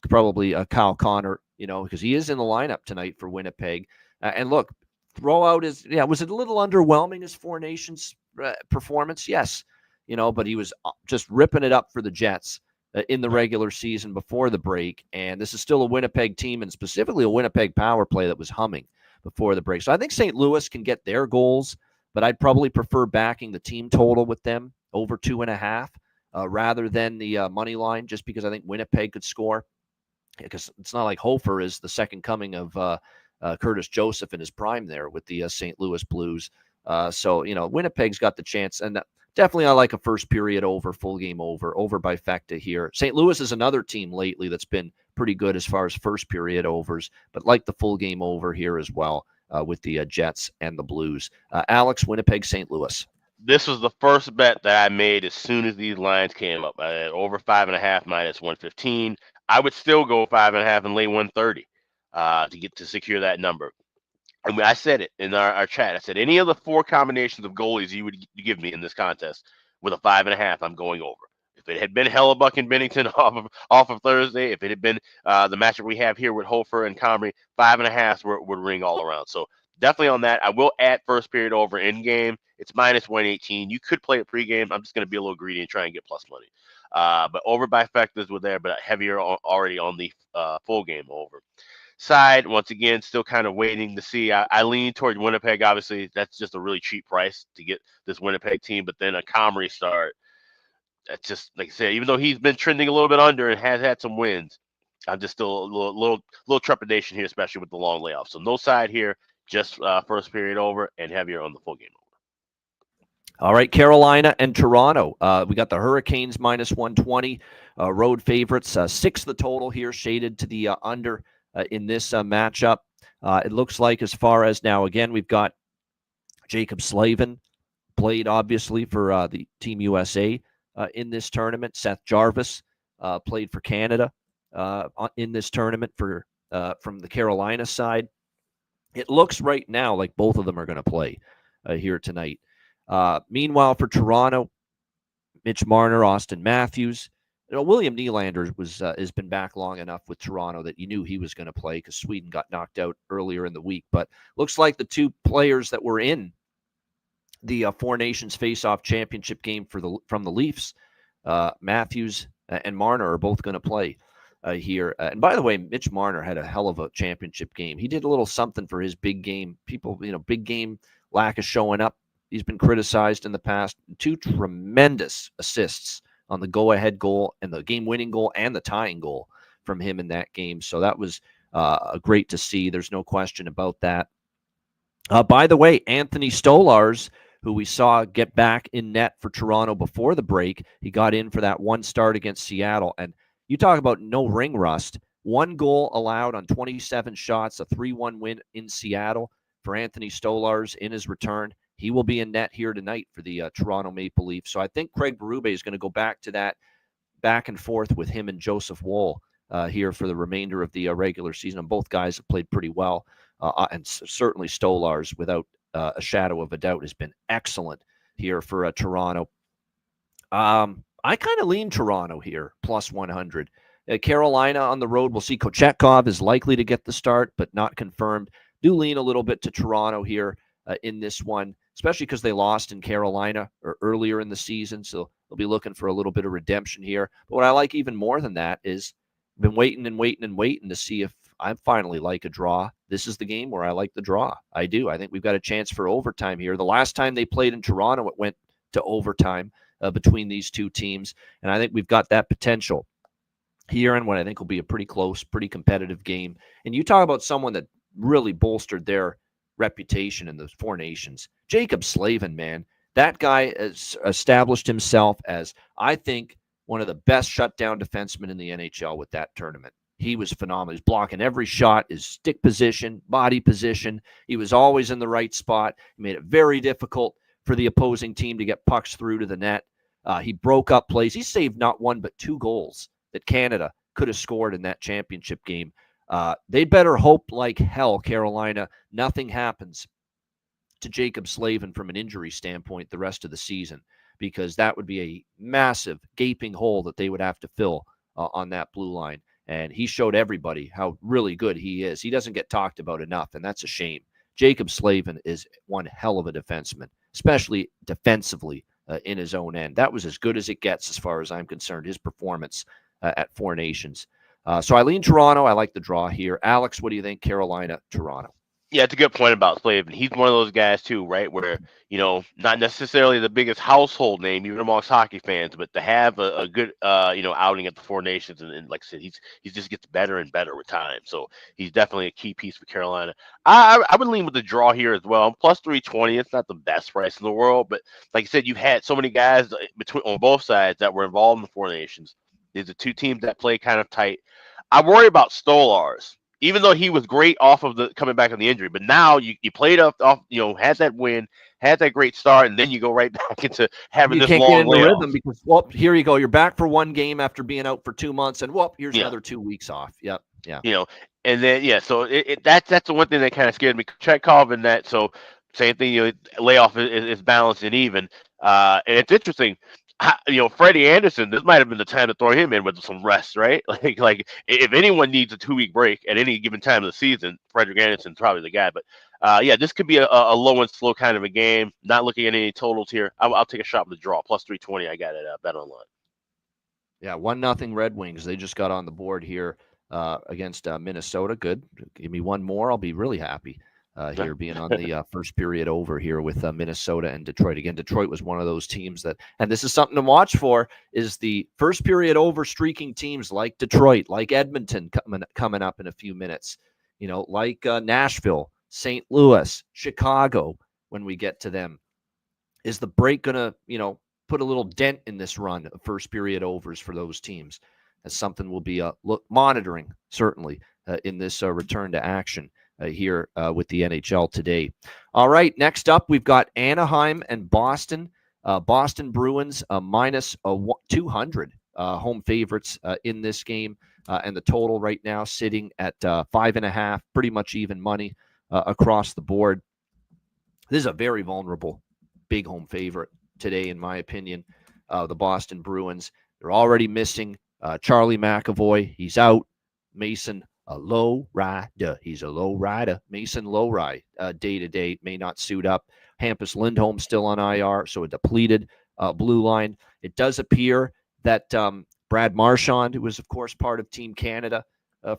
probably Kyle Connor, because he is in the lineup tonight for Winnipeg. And look, was it a little underwhelming, his Four Nations performance? Yes, but he was just ripping it up for the Jets in the regular season before the break. And this is still a Winnipeg team, and specifically a Winnipeg power play that was humming before the break. So I think St. Louis can get their goals, but I'd probably prefer backing the team total with them over 2.5 rather than the money line, just because I think Winnipeg could score. Because it's not like Hofer is the second coming of Curtis Joseph in his prime there with the St. Louis Blues. So Winnipeg's got the chance, and definitely I like a first period over, full game over by Fecta here. St. Louis is another team lately that's been pretty good as far as first period overs, but like the full game over here as well with the Jets and the Blues. Alex, Winnipeg, St. Louis. This was the first bet that I made as soon as these lines came up. Over 5.5 -115. I would still go 5.5 and lay 130 to secure that number. I mean, I said it in our chat. I said any of the four combinations of goalies you would give me in this contest with a 5.5, I'm going over. If it had been Hellebuck and Binnington off of Thursday, if it had been the matchup we have here with Hofer and Comrie, 5.5 would ring all around. So definitely on that. I will add first period over in game. It's -118. You could play it pregame. I'm just going to be a little greedy and try and get plus money. But over by Fectas were there, but heavier already on the full game over side. Once again, still kind of waiting to see. I lean toward Winnipeg. Obviously, that's just a really cheap price to get this Winnipeg team. But then a Comrie start. That's just, like I said, even though he's been trending a little bit under and has had some wins, I'm just still a little trepidation here, especially with the long layoff. So no side here, just first period over and heavier on the full game over. All right, Carolina and Toronto. We got the Hurricanes -120, road favorites. 6 the total here, shaded to the under in this matchup. It looks like as far as now, again, we've got Jacob Slavin, played obviously for the Team USA in this tournament. Seth Jarvis played for Canada in this tournament from the Carolina side. It looks right now like both of them are going to play here tonight. Meanwhile, for Toronto, Mitch Marner, Austin Matthews, William Nylander has been back long enough with Toronto that you knew he was going to play because Sweden got knocked out earlier in the week. But looks like the two players that were in the Four Nations Face-Off Championship game from the Leafs, Matthews and Marner are both going to play here. And by the way, Mitch Marner had a hell of a championship game. He did a little something for his big game. People, big game lack of showing up. He's been criticized in the past. 2 tremendous assists on the go-ahead goal and the game-winning goal and the tying goal from him in that game. So that was great to see. There's no question about that. By the way, Anthony Stolarz, who we saw get back in net for Toronto before the break, he got in for that one start against Seattle. And you talk about no ring rust. 1 goal allowed on 27 shots, a 3-1 win in Seattle for Anthony Stolarz in his return. He will be in net here tonight for the Toronto Maple Leafs. So I think Craig Berube is going to go back to that back and forth with him and Joseph Woll here for the remainder of the regular season. And both guys have played pretty well. And certainly Stolarz, without a shadow of a doubt, has been excellent here for Toronto. I kind of lean Toronto here, plus 100. Carolina on the road, we'll see. Kochetkov is likely to get the start, but not confirmed. Do lean a little bit to Toronto here in this one, especially because they lost in Carolina or earlier in the season, so they'll be looking for a little bit of redemption here. But what I like even more than that is I've been waiting to see if I finally like a draw. This is the game where I like the draw. I do. I think we've got a chance for overtime here. The last time they played in Toronto, it went to overtime between these two teams, and I think we've got that potential here in what I think will be a pretty close, pretty competitive game. And you talk about someone that really bolstered their reputation in the Four Nations. Jacob Slavin, man. That guy has established himself as, I think, one of the best shutdown defensemen in the NHL with that tournament. He was phenomenal. He's blocking every shot, his stick position, body position. He was always in the right spot. He made it very difficult for the opposing team to get pucks through to the net. He broke up plays. He saved not 1 but 2 goals that Canada could have scored in that championship game. They better hope like hell, Carolina, nothing happens to Jacob Slavin from an injury standpoint the rest of the season, because that would be a massive gaping hole that they would have to fill on that blue line. And he showed everybody how really good he is. He doesn't get talked about enough, and that's a shame. Jacob Slavin is one hell of a defenseman, especially defensively in his own end. That was as good as it gets as far as I'm concerned, his performance at Four Nations. So I lean Toronto. I like the draw here. Alex, what do you think? Carolina, Toronto. Yeah, it's a good point about Slavin. He's one of those guys too, right? Where, not necessarily the biggest household name, even amongst hockey fans, but to have a good, outing at the Four Nations, and like I said, he just gets better and better with time. So he's definitely a key piece for Carolina. I would lean with the draw here as well. Plus 320. It's not the best price in the world, but like I said, you've had so many guys on both sides that were involved in the Four Nations. These are two teams that play kind of tight. I worry about Stolarz. Even though he was great off of the coming back on the injury, but now you played off, had that win, had that great start, and then you go right back into having this long layoff. You can't get in the rhythm because, here you go. You're back for 1 game after being out for 2 months, and here's another 2 weeks off. Yep. Yeah. And then, so that's the one thing that kind of scared me. Chekhov and that, so same thing, layoff is balanced and even. And it's interesting. Freddie Anderson, this might have been the time to throw him in with some rest, right? Like if anyone needs a 2-week break at any given time of the season, Frederik Anderson's probably the guy. But this could be a low and slow kind of a game. Not looking at any totals here. I'll take a shot with the draw. Plus 320. I got it. Bet online. Yeah, 1-0 Red Wings. They just got on the board here against Minnesota. Good. Give me one more. I'll be really happy. Here being on the first period over here with Minnesota and Detroit. Again, Detroit was one of those teams that, and this is something to watch for, is the first period over streaking teams like Detroit, like Edmonton coming up in a few minutes, like Nashville, St. Louis, Chicago, when we get to them. Is the break going to, put a little dent in this run of first period overs for those teams? That's something we'll be monitoring, certainly, in this return to action. Here with the NHL today. All right, next up, we've got Anaheim and Boston. Boston Bruins minus 200 home favorites in this game. And the total right now sitting at 5.5, pretty much even money across the board. This is a very vulnerable big home favorite today, in my opinion. The Boston Bruins, they're already missing Charlie McAvoy. He's out. Mason a low rider. He's a low rider. Mason low ride day to day may not suit up. Hampus Lindholm still on IR, so a depleted blue line. It does appear that Brad Marchand, who was, of course, part of Team Canada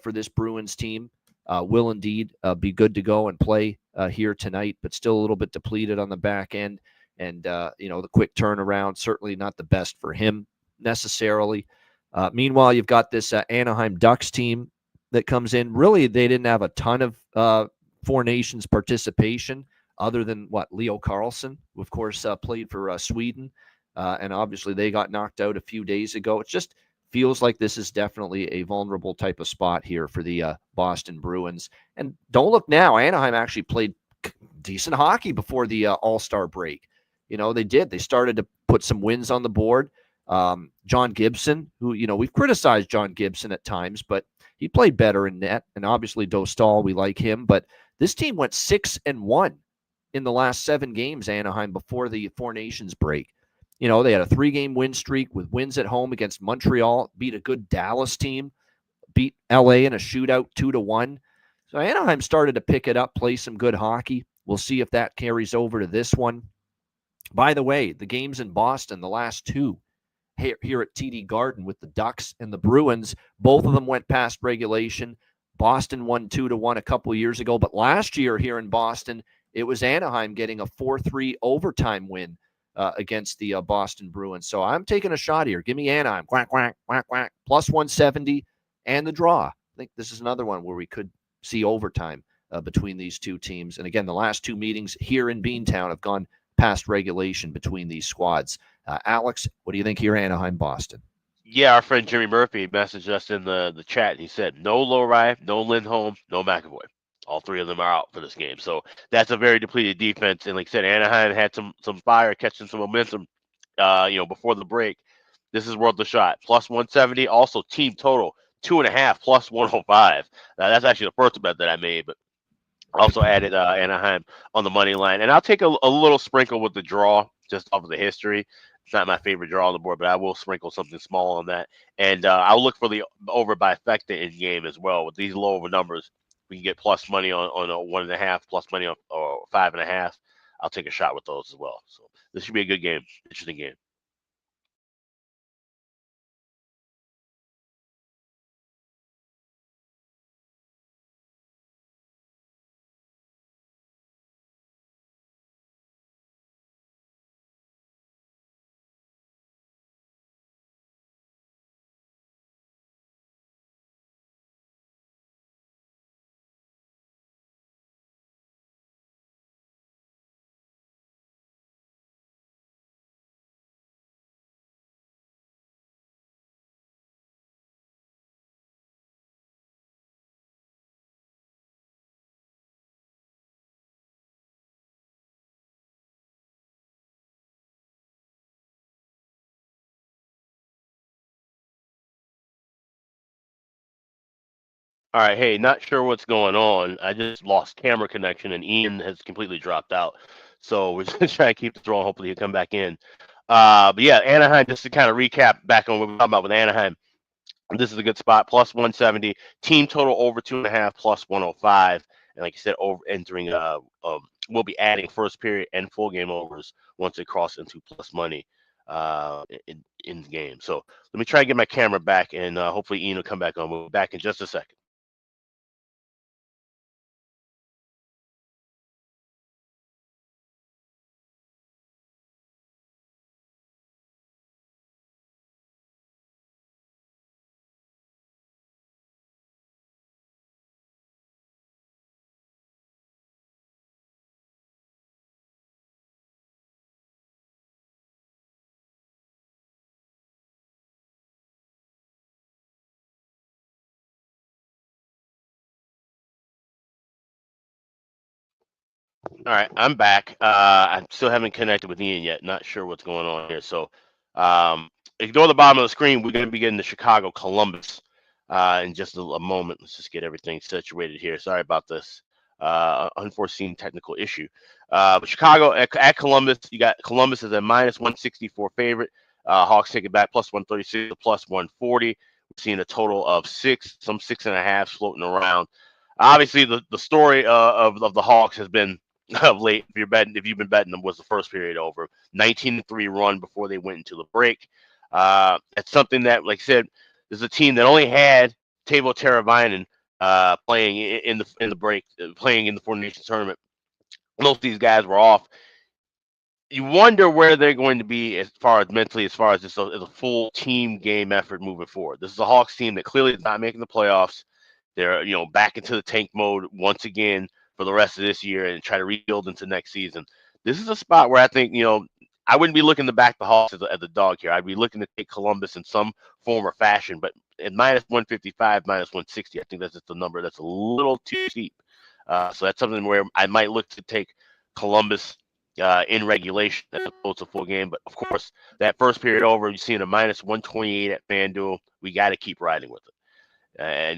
for this Bruins team, will indeed be good to go and play here tonight, but still a little bit depleted on the back end. And, the quick turnaround, certainly not the best for him necessarily. Meanwhile, you've got this Anaheim Ducks team that comes in. Really, they didn't have a ton of Four Nations participation other than Leo Carlson, who, of course, played for Sweden. And obviously they got knocked out a few days ago. It just feels like this is definitely a vulnerable type of spot here for the Boston Bruins. And don't look now, Anaheim actually played decent hockey before the All-Star break. They did. They started to put some wins on the board. John Gibson, who, we've criticized John Gibson at times, but he played better in net. And obviously Dostal, we like him. But this team went 6-1 in the last 7 games, Anaheim, before the Four Nations break. They had a 3-game win streak with wins at home against Montreal, beat a good Dallas team, beat LA in a shootout 2-1. So Anaheim started to pick it up, play some good hockey. We'll see if that carries over to this one. By the way, the games in Boston, the last 2 here at TD Garden with the Ducks and the Bruins, both of them went past regulation. Boston won 2-1 a couple years ago, but last year here in Boston, it was Anaheim getting a 4-3 overtime win against the Boston Bruins. So I'm taking a shot here. Give me Anaheim. Quack, quack, quack, quack. Plus 170 and the draw. I think this is another one where we could see overtime between these two teams. And again, the last 2 meetings here in Beantown have gone past regulation between these squads. Alex, what do you think here, Anaheim, Boston? Yeah, our friend Jimmy Murphy messaged us in the chat. He said, no Lowry, no Lindholm, no McAvoy. All 3 of them are out for this game. So that's a very depleted defense. And like I said, Anaheim had some fire, catching some momentum, before the break. This is worth the shot. Plus 170. Also, team total 2.5 plus 105. That's actually the first bet that I made, but also added Anaheim on the money line. And I'll take a little sprinkle with the draw just off of the history. It's not my favorite draw on the board, but I will sprinkle something small on that. And I'll look for the over by Fecta in game as well. With these low over numbers, we can get plus money on a 1.5, plus money on 5.5. I'll take a shot with those as well. So this should be a good game, interesting game. All right, hey, not sure what's going on. I just lost camera connection, and Ian has completely dropped out. So we're just gonna try and keep this rolling. Hopefully, he'll come back in. But yeah, Anaheim. Just to kind of recap back on what we were talking about with Anaheim. This is a good spot. Plus 170. Team total over 2.5. Plus 105. And like you said, over entering. We'll be adding first period and full game overs once it crosses into plus money. In the game. So let me try and get my camera back, and hopefully Ian will come back on. We'll be back in just a second. All right, I'm back. I still haven't connected with Ian yet. Not sure what's going on here. So, ignore the bottom of the screen. We're going to be getting to Chicago, Columbus in just a moment. Let's just get everything situated here. Sorry about this unforeseen technical issue. But Chicago at Columbus, you got Columbus as a minus 164 favorite. Hawks take it back plus 136 to plus 140. We're seeing a total of 6.5 floating around. Obviously, the story of the Hawks has been of late. If you've been betting them, was the first period over 19-3 run before they went into the break. It's something that, like I said, is a team that only had Teuvo Teravainen playing in the break, playing in the Four Nations tournament. Most of these guys were off. You wonder where they're going to be as far as mentally, as far as just as a full team game effort moving forward. This is a Hawks team that clearly is not making the playoffs. They're back into the tank mode once again for the rest of this year and try to rebuild into next season. This is a spot where I think I wouldn't be looking to back the Hawks as a dog here. I'd be looking to take Columbus in some form or fashion, but at minus 155, minus 160, I think that's just a number that's a little too steep. So that's something where I might look to take Columbus in regulation as opposed to full game. But of course, that first period over, you're seeing a minus 128 at FanDuel. We got to keep riding with it.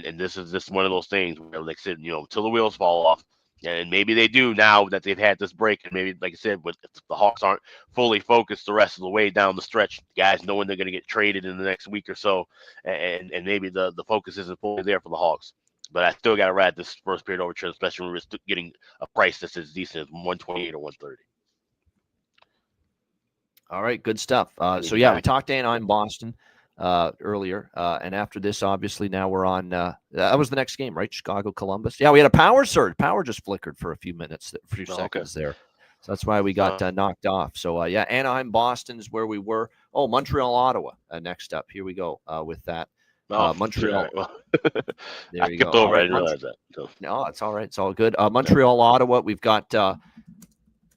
And this is just one of those things where, like I said, until the wheels fall off. And maybe they do now that they've had this break. And maybe, like I said, if the Hawks aren't fully focused the rest of the way down the stretch, guys knowing they're going to get traded in the next week or so, and maybe the focus isn't fully there for the Hawks. But I still got to ride this first period over, especially when we're getting a price that's as decent as 128 or 130. All right, good stuff. So yeah, we talked Anaheim, Boston earlier, and after this, obviously, now we're on. That was the next game, right? Chicago, Columbus. Yeah, we had a power surge. Power just flickered for a few minutes, a few seconds there. So that's why we got knocked off. So yeah, Anaheim, Boston is where we were. Oh, Montreal, Ottawa. Next up, here we go with that. Montreal. Well, there you go. Over. I didn't realize that. So. No, it's all right. It's all good. Montreal, Ottawa. We've got.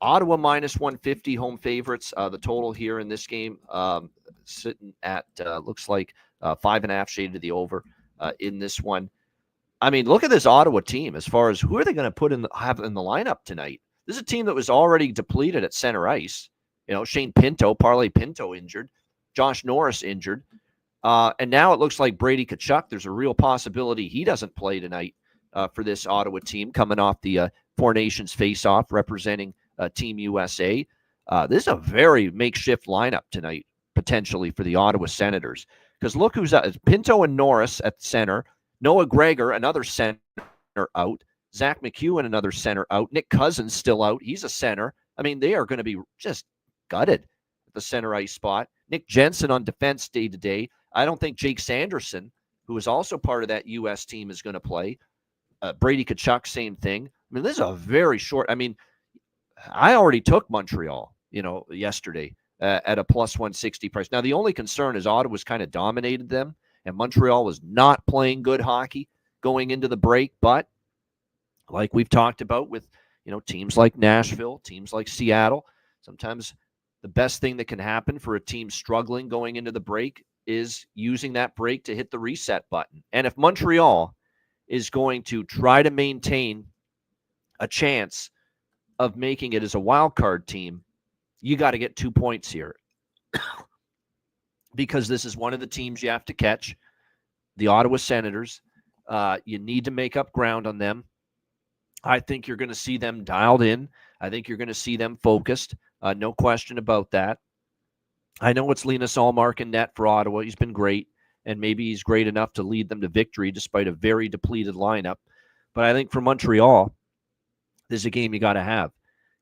Ottawa minus 150 home favorites. The total here in this game sitting at looks like 5.5 shade to the over in this one. I mean, look at this Ottawa team as far as who are they going to put have in the lineup tonight. This is a team that was already depleted at center ice. Shane Pinto, Parlay Pinto injured, Josh Norris injured, and now it looks like Brady Tkachuk. There's a real possibility he doesn't play tonight for this Ottawa team coming off the Four Nations face-off representing Team USA. This is a very makeshift lineup tonight, potentially, for the Ottawa Senators. Because look who's out. It's Pinto and Norris at center. Noah Gregor, another center, out. Zach McEwen, another center, out. Nick Cousins still out. He's a center. I mean, they are going to be just gutted at the center ice spot. Nick Jensen on defense day-to-day. I don't think Jake Sanderson, who is also part of that U.S. team, is going to play. Brady Tkachuk, same thing. I mean, this is a very short. I mean, I already took Montreal, yesterday at a plus 160 price. Now, the only concern is Ottawa's kind of dominated them, and Montreal was not playing good hockey going into the break. But like we've talked about with, teams like Nashville, teams like Seattle, sometimes the best thing that can happen for a team struggling going into the break is using that break to hit the reset button. And if Montreal is going to try to maintain a chance of making it as a wild card team, you got to get 2 points here because this is one of the teams you have to catch, the Ottawa Senators. You need to make up ground on them. I think you're going to see them dialed in. I think you're going to see them focused. No question about that. I know it's Linus Ullmark in net for Ottawa. He's been great, and maybe he's great enough to lead them to victory despite a very depleted lineup. But I think for Montreal, this is a game you got to have,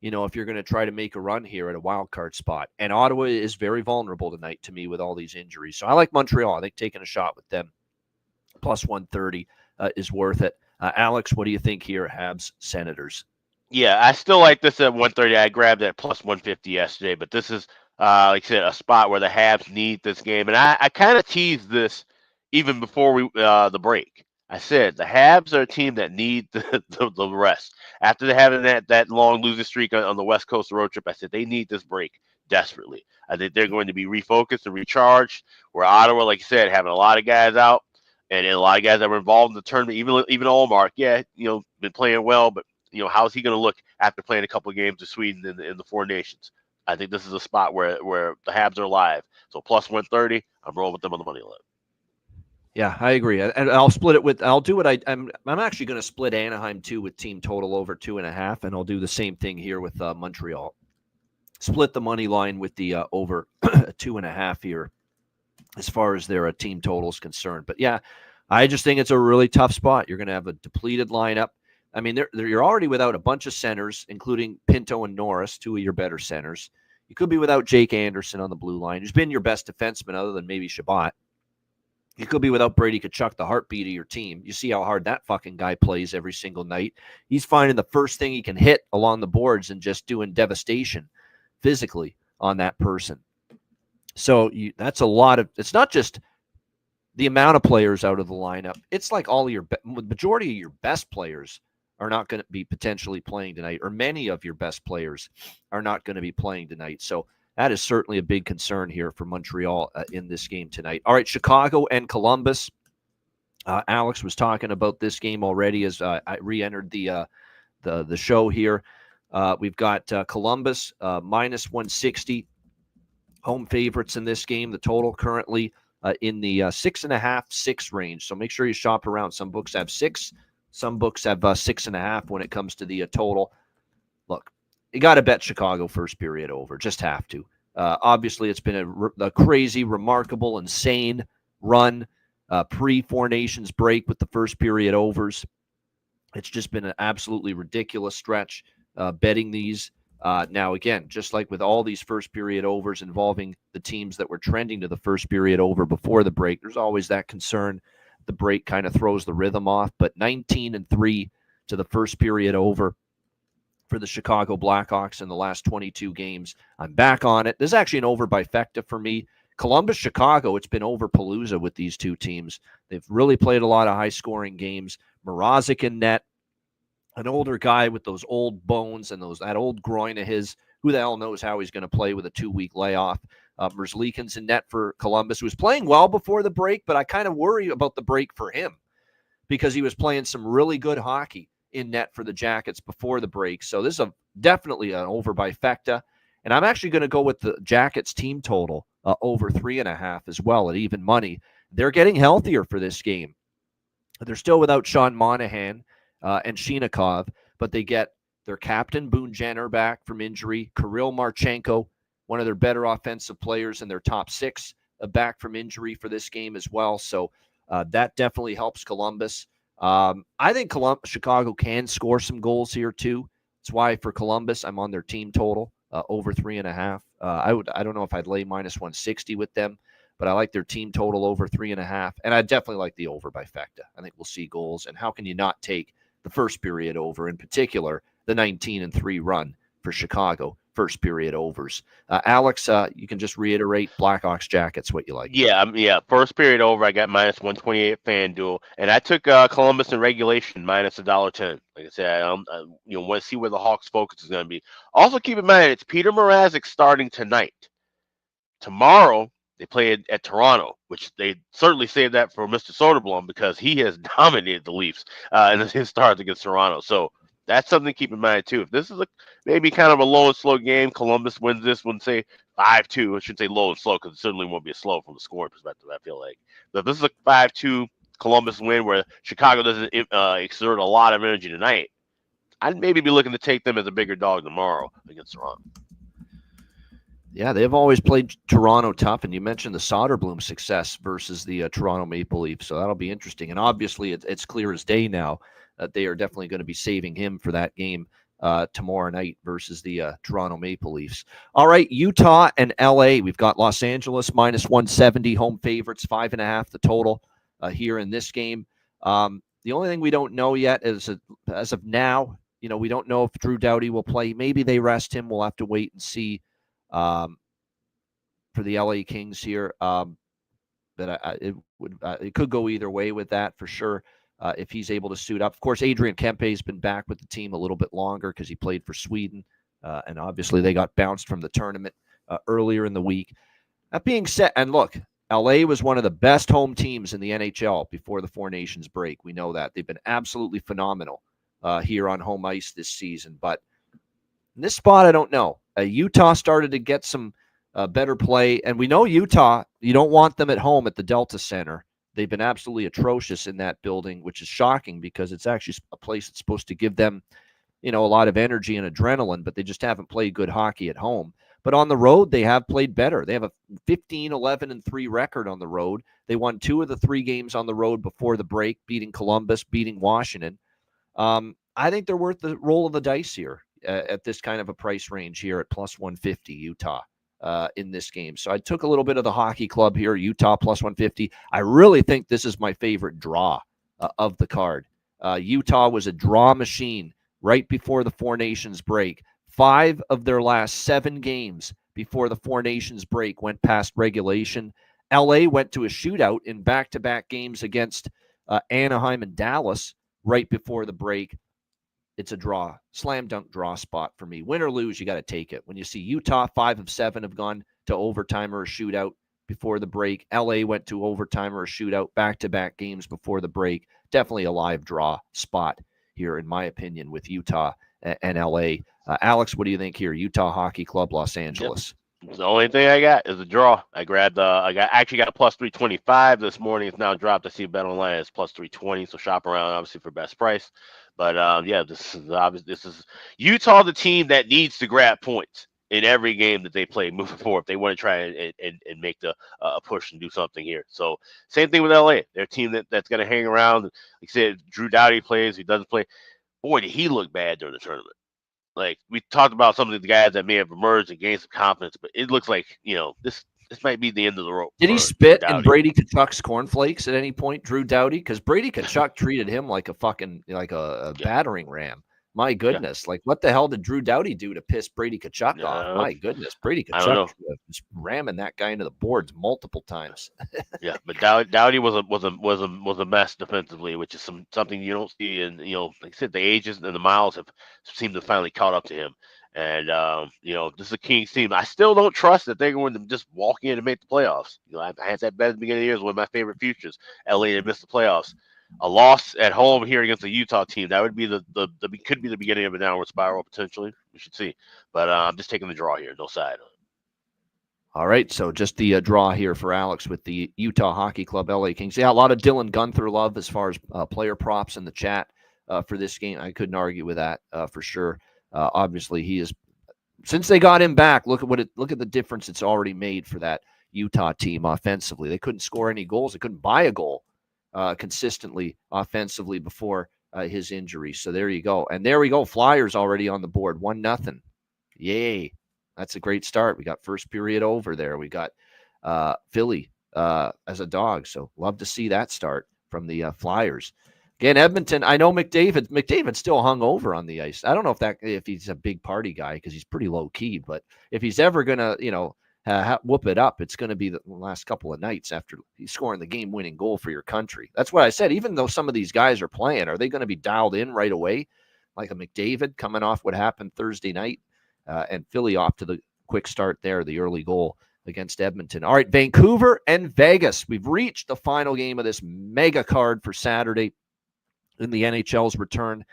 if you're going to try to make a run here at a wild card spot. And Ottawa is very vulnerable tonight to me with all these injuries. So I like Montreal. I think taking a shot with them plus 130 is worth it. Alex, what do you think here, Habs, Senators? Yeah, I still like this at 130. I grabbed that plus 150 yesterday, but this is, like I said, a spot where the Habs need this game. And I kind of teased this even before the break. I said the Habs are a team that need the rest. After they having that long losing streak on the West Coast road trip, I said they need this break desperately. I think they're going to be refocused and recharged. Where Ottawa, like you said, having a lot of guys out and a lot of guys that were involved in the tournament, even Ullmark, been playing well, but how's he going to look after playing a couple of games of Sweden in the Four Nations? I think this is a spot where the Habs are live. So plus 130, I'm rolling with them on the money line. Yeah, I agree. And I'll split it I'll do what I'm actually going to split Anaheim too with team total over 2.5, and I'll do the same thing here with Montreal. Split the money line with the over 2.5 here as far as their team total is concerned. But yeah, I just think it's a really tough spot. You're going to have a depleted lineup. I mean, you're already without a bunch of centers, including Pinto and Norris, two of your better centers. You could be without Jake Anderson on the blue line, who's been your best defenseman other than maybe Shabbat. You could be without Brady Tkachuk, the heartbeat of your team. You see how hard that fucking guy plays every single night. He's finding the first thing he can hit along the boards and just doing devastation physically on that person. So that's a lot of – it's not just the amount of players out of the lineup. It's like all of the majority of your best players are not going to be potentially playing tonight, or many of your best players are not going to be playing tonight. So that is certainly a big concern here for Montreal in this game tonight. All right, Chicago and Columbus. Alex was talking about this game already as I re-entered the show here. We've got Columbus minus 160 home favorites in this game. The total currently in the 6.5, 6 range. So make sure you shop around. Some books have 6. Some books have 6.5 when it comes to the total. Look, you got to bet Chicago first period over. Just have to. Obviously, it's been a crazy, remarkable, insane run pre-Four Nations break with the first period overs. It's just been an absolutely ridiculous stretch betting these. Now, again, just like with all these first period overs involving the teams that were trending to the first period over before the break, there's always that concern. The break kind of throws the rhythm off, but 19-3 to the first period over for the Chicago Blackhawks in the last 22 games. I'm back on it. This is actually an over by Fecta for me. Columbus, Chicago, it's been over Palooza with these two teams. They've really played a lot of high-scoring games. Mrazek in net, an older guy with those old bones and that old groin of his. Who the hell knows how he's going to play with a 2-week layoff? Merzlikins in net for Columbus, who was playing well before the break, but I kind of worry about the break for him because he was playing some really good hockey in net for the Jackets before the break. So this is definitely an over by Fecta. And I'm actually going to go with the Jackets team total over 3.5 as well at even money. They're getting healthier for this game. They're still without Sean Monahan and Shinikov, but they get their captain, Boone Jenner, back from injury. Kirill Marchenko, one of their better offensive players in their top 6, back from injury for this game as well. So that definitely helps Columbus. I think Chicago can score some goals here too. That's why for Columbus, I'm on their team total over 3.5. I don't know if I'd lay minus 160 with them, but I like their team total over 3.5. And I definitely like the over by Fecta. I think we'll see goals. And how can you not take the first period over, in particular, the 19-3 run for Chicago, first period overs? Alex, you can just reiterate Blackhawks Jackets, what you like. Yeah. First period over, I got minus 128 at FanDuel, and I took Columbus in regulation minus $1.10. Like I said, I want to see where the Hawks' focus is going to be. Also, keep in mind it's Peter Mrazek starting tonight. Tomorrow they play at Toronto, which they certainly saved that for Mr. Soderblom because he has dominated the Leafs in his start against Toronto. So that's something to keep in mind, too. If this is maybe kind of a low and slow game, Columbus wins this one, say 5-2. I should say low and slow because it certainly won't be a slow from the scoring perspective, I feel like. But if this is a 5-2 Columbus win where Chicago doesn't exert a lot of energy tonight, I'd maybe be looking to take them as a bigger dog tomorrow against Toronto. Yeah, they've always played Toronto tough, and you mentioned the Soderblom success versus the Toronto Maple Leafs, so that'll be interesting. And obviously, it's clear as day now that they are definitely going to be saving him for that game tomorrow night versus the Toronto Maple Leafs. All right, Utah and LA. We've got Los Angeles minus 170 home favorites, 5.5 the total here in this game. The only thing we don't know yet is as of now, we don't know if Drew Doughty will play. Maybe they rest him. We'll have to wait and see. For the LA Kings here, but it could go either way with that for sure. If he's able to suit up, of course, Adrian Kempe has been back with the team a little bit longer because he played for Sweden, and obviously they got bounced from the tournament earlier in the week. That being said, and look, LA was one of the best home teams in the NHL before the Four Nations break. We know that they've been absolutely phenomenal here on home ice this season, but in this spot, I don't know. Utah started to get some better play, and we know Utah, you don't want them at home at the Delta Center. They've been absolutely atrocious in that building, which is shocking because it's actually a place that's supposed to give them, a lot of energy and adrenaline, but they just haven't played good hockey at home. But on the road, they have played better. They have a 15-11-3 record on the road. They won 2 of the 3 games on the road before the break, beating Columbus, beating Washington. I think they're worth the roll of the dice here. at this kind of a price range here at plus 150 Utah in this game. So I took a little bit of the hockey club here, Utah plus 150. I really think this is my favorite draw of the card. Utah was a draw machine right before the Four Nations break. 5 of their last 7 games before the Four Nations break went past regulation. LA went to a shootout in back-to-back games against Anaheim and Dallas right before the break. It's a draw, slam dunk draw spot for me. Win or lose, you got to take it. When you see Utah, 5 of 7 have gone to overtime or a shootout before the break. LA went to overtime or a shootout, back-to-back games before the break. Definitely a live draw spot here, in my opinion, with Utah and LA. Alex, what do you think here? Utah Hockey Club, Los Angeles. Yep. The only thing I got is a draw. I actually got a plus 325 this morning. It's now dropped. I see Bet Online is plus 320. So shop around, obviously, for best price. But yeah, this is Utah, the team that needs to grab points in every game that they play moving forward if they want to try and make the push and do something here. So same thing with LA. They're a team that's going to hang around. Like I said, Drew Doughty plays. He doesn't play. Boy, did he look bad during the tournament. Like, we talked about some of the guys that may have emerged and gained some confidence, but it looks like, this might be the end of the rope. Did he spit in Brady Tkachuk's cornflakes at any point, Drew Doughty? Because Brady Tkachuk treated him like a fucking, like a battering ram. My goodness. Like, what the hell did Drew Doughty do to piss Brady Tkachuk off? My goodness. Brady Tkachuk was ramming that guy into the boards multiple times. Yeah, but Doughty was a mess defensively, which is something you don't see. And, like I said, the ages and the miles have seemed to finally caught up to him. And, this is a Kings team. I still don't trust that they're going to just walk in and make the playoffs. I had that bet at the beginning of the year. It was one of my favorite futures. LA to miss the playoffs. A loss at home here against the Utah team, that would be could be the beginning of a downward spiral potentially. We should see. But I'm just taking the draw here, no side. All right, so just the draw here for Alex with the Utah Hockey Club LA Kings. Yeah, a lot of Dylan Gunther love as far as player props in the chat for this game. I couldn't argue with that for sure. Obviously, he is, since they got him back, look at the difference it's already made for that Utah team offensively. They couldn't score any goals. They couldn't buy a goal consistently offensively before his injury. So there you go. And there we go. Flyers already on the board. 1-0. Yay. That's a great start. We got first period over there. We got Philly as a dog. So love to see that start from the Flyers. Again, Edmonton, I know McDavid's still hung over on the ice. I don't know if he's a big party guy because he's pretty low key, but if he's ever going to, whoop it up, it's going to be the last couple of nights after he's scoring the game-winning goal for your country. That's what I said. Even though some of these guys are playing, are they going to be dialed in right away? Like a McDavid coming off what happened Thursday night, and Philly off to the quick start there, the early goal against Edmonton. All right, Vancouver and Vegas. We've reached the final game of this mega card for Saturday in the NHL's return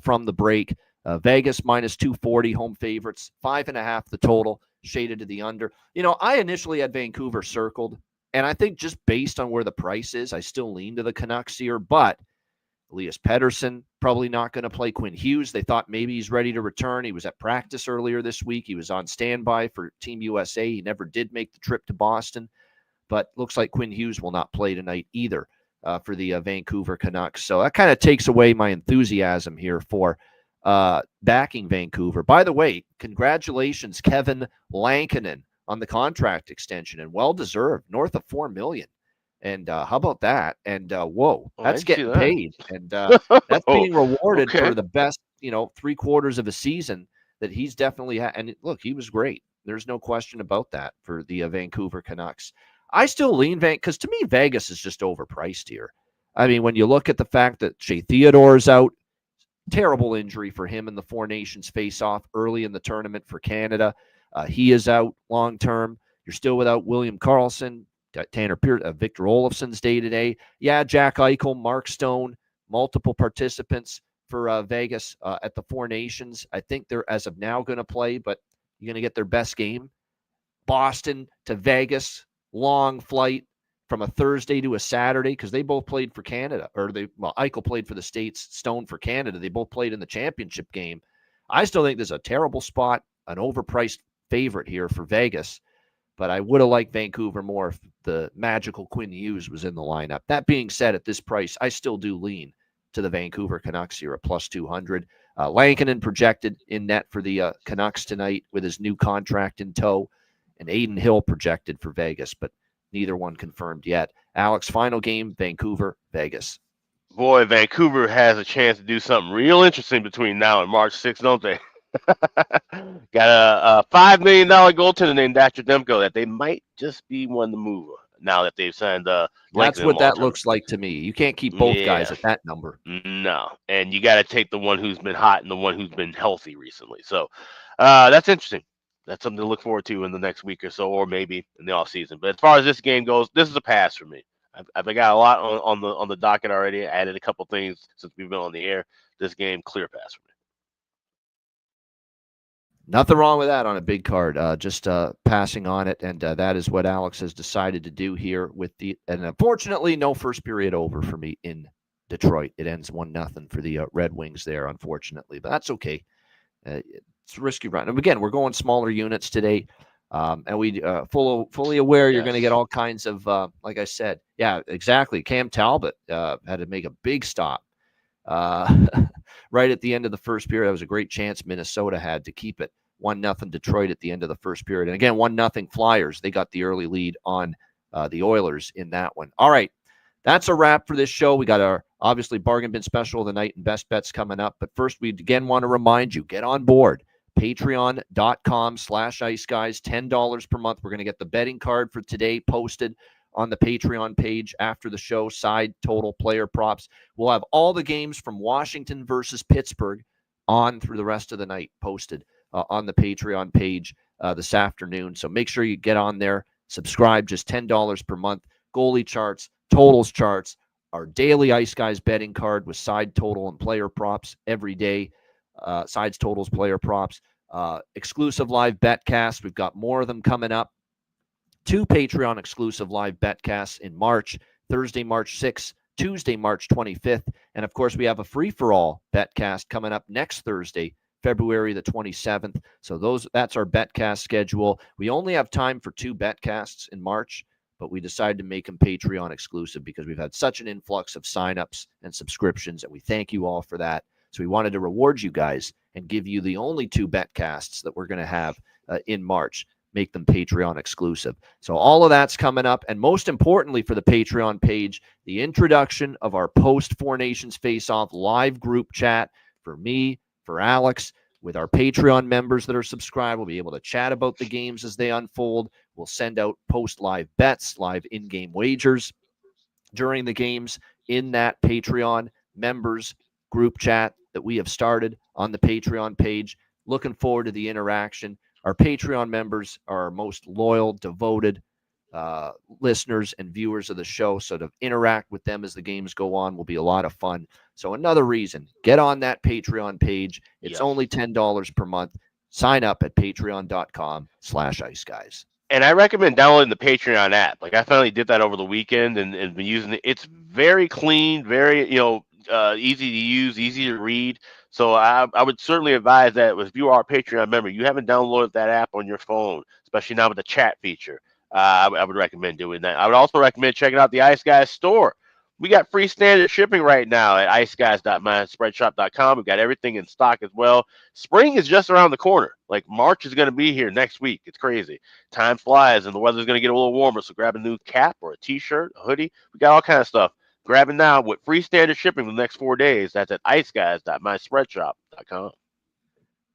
from the break. Vegas minus 240, home favorites, 5.5 the total, shaded to the under. I initially had Vancouver circled, and I think just based on where the price is, I still lean to the Canucks here, but Elias Pettersson probably not going to play. Quinn Hughes, they thought maybe he's ready to return. He was at practice earlier this week. He was on standby for Team USA. He never did make the trip to Boston, but looks like Quinn Hughes will not play tonight either for the Vancouver Canucks. So that kind of takes away my enthusiasm here for backing Vancouver. By the way, congratulations, Kevin Lankinen, on the contract extension, and well-deserved, north of $4 million. And how about that? And whoa, that's getting paid. And that's being rewarded for the best, 3 quarters of a season that he's definitely had. And look, he was great. There's no question about that for the Vancouver Canucks. I still lean because to me, Vegas is just overpriced here. I mean, when you look at the fact that Shea Theodore is out, terrible injury for him in the Four Nations face-off early in the tournament for Canada. He is out long-term. You're still without William Karlsson, Tanner Pierce, Victor Olofsson's day-to-day. Yeah, Jack Eichel, Mark Stone, multiple participants for Vegas at the Four Nations. I think they're, as of now, going to play, but you're going to get their best game. Boston to Vegas, long flight from a Thursday to a Saturday, because they both played for Canada, Eichel played for the States, Stone for Canada. They both played in the championship game. I still think there's a terrible spot, an overpriced favorite here for Vegas, but I would have liked Vancouver more if the magical Quinn Hughes was in the lineup. That being said, at this price, I still do lean to the Vancouver Canucks here at plus 200. Lankinen projected in net for the Canucks tonight with his new contract in tow, and Aiden Hill projected for Vegas, but neither one confirmed yet. Alex, final game, Vancouver, Vegas. Boy, Vancouver has a chance to do something real interesting between now and March 6th, don't they? Got a $5 million goaltender named Thatcher Demko that they might just be one to move now that they've signed That's Lankinen what that long-term. looks like to me. You can't keep both guys at that number. No, and you got to take the one who's been hot and the one who's been healthy recently. So that's interesting. That's something to look forward to in the next week or so, or maybe in the off season. But as far as this game goes, this is a pass for me. I've got a lot on the docket already. I added a couple things since we've been on the air. This game, clear pass for me. Nothing wrong with that on a big card. Just passing on it, and that is what Alex has decided to do here with the. And unfortunately, no first period over for me in Detroit. It ends 1-0 for the Red Wings there, unfortunately, but that's okay. It's a risky run. And again, we're going smaller units today, and we fully aware you're going to get all kinds of, like I said, yeah, exactly. Cam Talbot had to make a big stop right at the end of the first period. That was a great chance Minnesota had to keep it 1-0 Detroit at the end of the first period. And again, 1-0 Flyers. They got the early lead on the Oilers in that one. All right. That's a wrap for this show. We got our, obviously, bargain bin special of the night and best bets coming up. But first, we again want to remind you, get on board. Patreon.com/IceGuys, $10 per month. We're going to get the betting card for today posted on the Patreon page after the show, side total player props. We'll have all the games from Washington versus Pittsburgh on through the rest of the night posted on the Patreon page this afternoon. So make sure you get on there, subscribe, just $10 per month. Goalie charts, totals charts, our daily Ice Guys betting card with side total and player props every day, sides, totals, player props, exclusive live betcasts. We've got more of them coming up. 2 Patreon exclusive live betcasts in March, Thursday, March 6th, Tuesday, March 25th. And of course, we have a free-for-all betcast coming up next Thursday, February the 27th. So that's our betcast schedule. We only have time for 2 betcasts in March, but we decided to make them Patreon exclusive because we've had such an influx of signups and subscriptions, and we thank you all for that. So we wanted to reward you guys and give you the only 2 betcasts that we're going to have in March. Make them Patreon exclusive. So all of that's coming up. And most importantly for the Patreon page, the introduction of our post Four Nations Face-Off live group chat for me, for Alex, with our Patreon members that are subscribed. We'll be able to chat about the games as they unfold. We'll send out post live bets, live in-game wagers during the games in that Patreon members group chat that we have started on the Patreon page. Looking forward to the interaction. Our Patreon members are our most loyal, devoted listeners and viewers of the show. So to interact with them as the games go on will be a lot of fun. So another reason, get on that Patreon page. It's only $10 per month. Sign up at patreon.com/IceGuys. And I recommend downloading the Patreon app. Like I finally did that over the weekend and been using it. It's very clean, very, easy to use, easy to read. So I would certainly advise that if you are a Patreon member, you haven't downloaded that app on your phone, especially now with the chat feature. I would recommend doing that. I would also recommend checking out the Ice Guys store. We got free standard shipping right now at iceguys.myspreadshop.com. We've got everything in stock as well. Spring is just around the corner. Like March is going to be here next week. It's crazy. Time flies and the weather's going to get a little warmer. So grab a new cap or a t-shirt, a hoodie. We got all kinds of stuff. Grab it now with free standard shipping for the next 4 days. That's at iceguys.myspreadshop.com.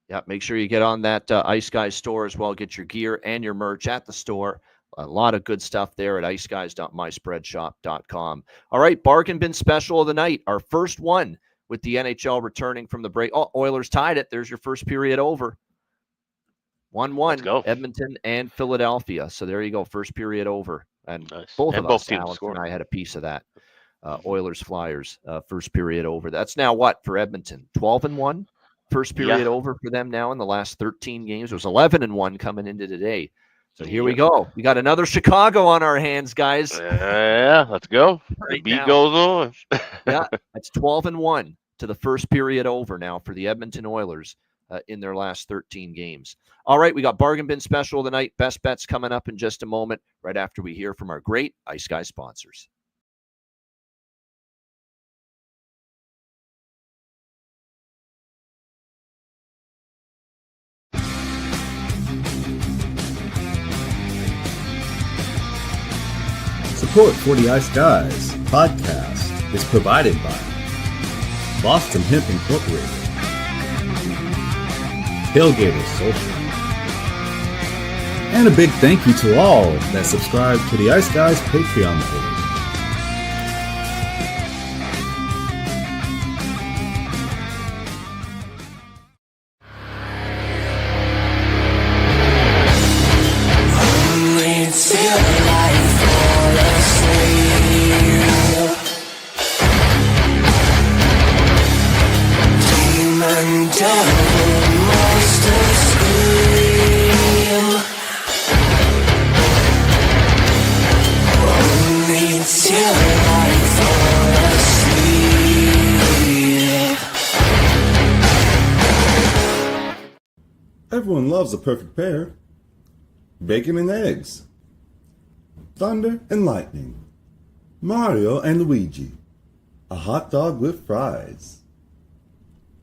Yeah, make sure you get on that Ice Guys store as well. Get your gear and your merch at the store. A lot of good stuff there at iceguys.myspreadshop.com. All right, bargain bin special of the night. Our first one with the NHL returning from the break. Oh, Oilers tied it. There's your first period over. 1-1, Edmonton and Philadelphia. So there you go, first period over. And nice. Both teams, Alex and I, had a piece of that. Oilers Flyers, first period over. That's now what for Edmonton? 12-1, first period over for them now in the last 13 games. It was 11-1 coming into today. So here we go. We got another Chicago on our hands, guys. Yeah, let's go. Right the beat now goes on. Yeah, it's 12-1 to the first period over now for the Edmonton Oilers in their last 13 games. All right, we got bargain bin special of the night. Best bets coming up in just a moment, right after we hear from our great Ice Guys sponsors. Support for the Ice Guys podcast is provided by Boston Hemp Incorporated, Tailgater Social, and a big thank you to all that subscribe to the Ice Guys Patreon page. Everyone loves a perfect pair. Bacon and eggs. Thunder and lightning. Mario and Luigi. A hot dog with fries.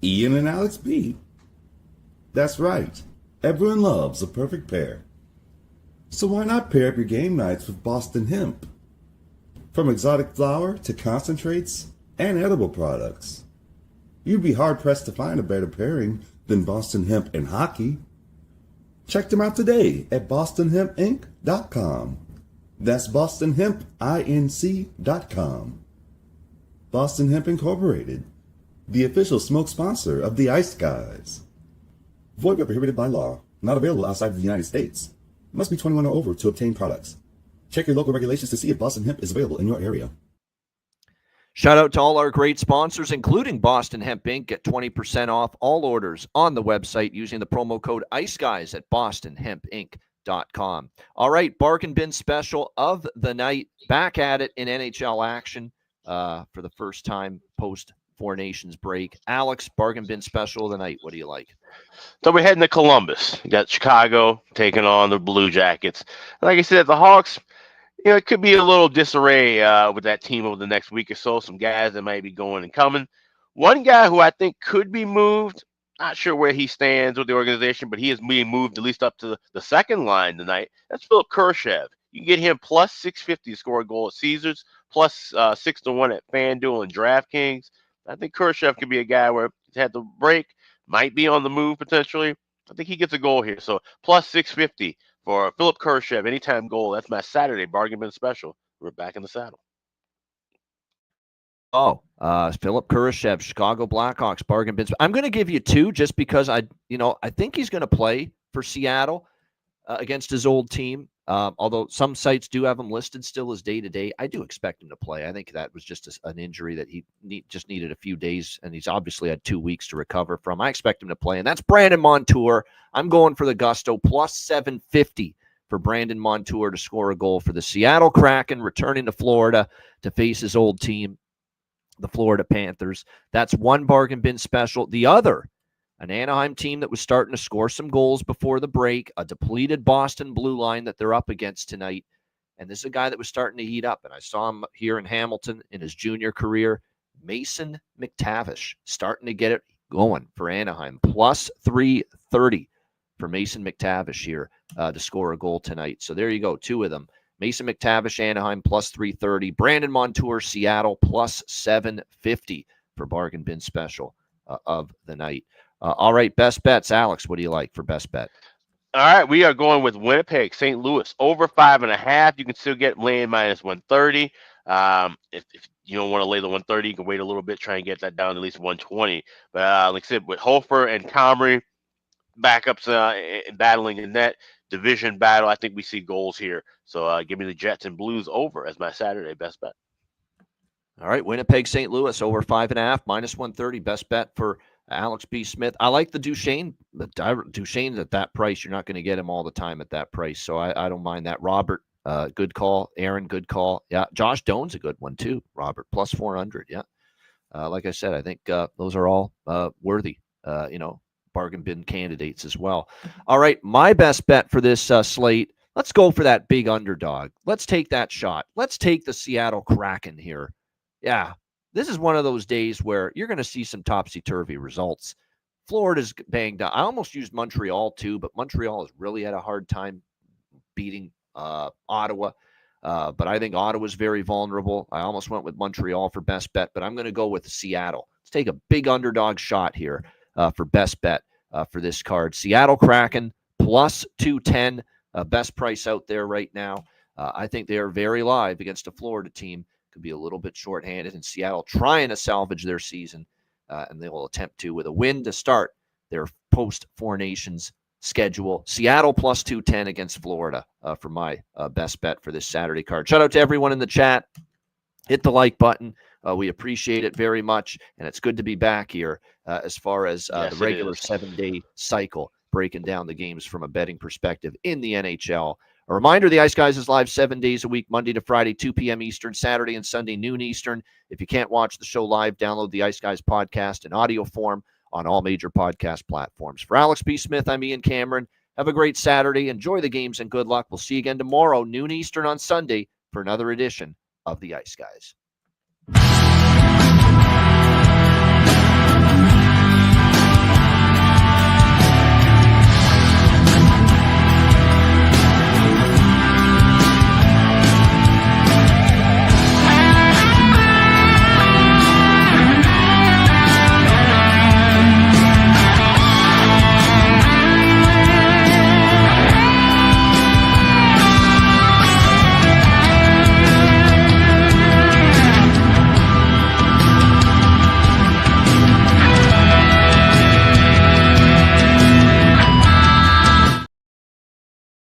Ian and Alex B. That's right. Everyone loves a perfect pair. So why not pair up your game nights with Boston Hemp? From exotic flower to concentrates and edible products. You'd be hard-pressed to find a better pairing than Boston Hemp and Hockey. Check them out today at bostonhempinc.com. That's bostonhempinc.com. Boston Hemp Incorporated, the official smoke sponsor of the Ice Guys. Void where prohibited by law. Not available outside of the United States. Must be 21 or over to obtain products. Check your local regulations to see if Boston Hemp is available in your area. Shout out to all our great sponsors, including Boston Hemp Inc. Get 20% off all orders on the website using the promo code ICEGUYS at bostonhempinc.com. All right, Bargain Bin special of the night. Back at it in NHL action for the first time post Four Nations break. Alex, Bargain Bin special of the night. What do you like? So we're heading to Columbus. You got Chicago taking on the Blue Jackets. Like I said, the Hawks, it could be a little disarray with that team over the next week or so. Some guys that might be going and coming. One guy who I think could be moved, not sure where he stands with the organization, but he is being moved at least up to the second line tonight. That's Philip Kurashev. You can get him plus 650 to score a goal at Caesars, plus 6-1 at FanDuel and DraftKings. I think Kurashev could be a guy where he's had the break, might be on the move potentially. I think he gets a goal here. So plus 650 for Philip Kurashev, anytime goal. That's my Saturday bargain bin special. We're back in the saddle. Philip Kurashev, Chicago Blackhawks bargain bin. I'm going to give you two just because I think he's going to play for Seattle against his old team. Although some sites do have him listed still as day-to-day, I do expect him to play. I think that was just an injury that he just needed a few days, and he's obviously had 2 weeks to recover from. I expect him to play, and that's Brandon Montour. I'm going for the gusto, plus 750 for Brandon Montour to score a goal for the Seattle Kraken, returning to Florida to face his old team, the Florida Panthers. That's one bargain bin special. The other, an Anaheim team that was starting to score some goals before the break, a depleted Boston blue line that they're up against tonight. And this is a guy that was starting to heat up. And I saw him here in Hamilton in his junior career. Mason McTavish starting to get it going for Anaheim. Plus 330 for Mason McTavish here to score a goal tonight. So there you go, two of them. Mason McTavish, Anaheim, plus 330. Brandon Montour, Seattle, plus 750 for bargain bin special of the night. All right, best bets. Alex, what do you like for best bet? All right, we are going with Winnipeg, St. Louis, over 5.5. You can still get laying minus 130. If you don't want to lay the 130, you can wait a little bit, try and get that down to at least 120. But like I said, with Hofer and Comrie, backups battling in that division battle, I think we see goals here. So give me the Jets and Blues over as my Saturday best bet. All right, Winnipeg, St. Louis, over 5.5, minus 130. Best bet for Alex B. Smith. I like the Duchesne. Duchesne's at that price. You're not going to get him all the time at that price, so I don't mind that. Robert, good call. Aaron, good call. Yeah, Josh Doan's a good one too. Robert, plus 400. Yeah, like I said, I think those are all worthy, bargain bin candidates as well. All right, my best bet for this slate. Let's go for that big underdog. Let's take that shot. Let's take the Seattle Kraken here. Yeah. This is one of those days where you're going to see some topsy-turvy results. Florida's banged up. I almost used Montreal too, but Montreal has really had a hard time beating Ottawa. But I think Ottawa's very vulnerable. I almost went with Montreal for best bet, but I'm going to go with Seattle. Let's take a big underdog shot here for best bet for this card. Seattle Kraken plus 210, best price out there right now. I think they are very live against a Florida team. Could be a little bit shorthanded, and Seattle trying to salvage their season, and they will attempt to with a win to start their post-Four Nations schedule. Seattle plus 210 against Florida for my best bet for this Saturday card. Shout out to everyone in the chat. Hit the like button. We appreciate it very much, and it's good to be back here as far as the regular 7-day cycle, breaking down the games from a betting perspective in the NHL. A reminder, the Ice Guys is live 7 days a week, Monday to Friday, 2 p.m. Eastern, Saturday and Sunday, noon Eastern. If you can't watch the show live, download the Ice Guys podcast in audio form on all major podcast platforms. For Alex B. Smith, I'm Ian Cameron. Have a great Saturday. Enjoy the games and good luck. We'll see you again tomorrow, noon Eastern on Sunday, for another edition of the Ice Guys.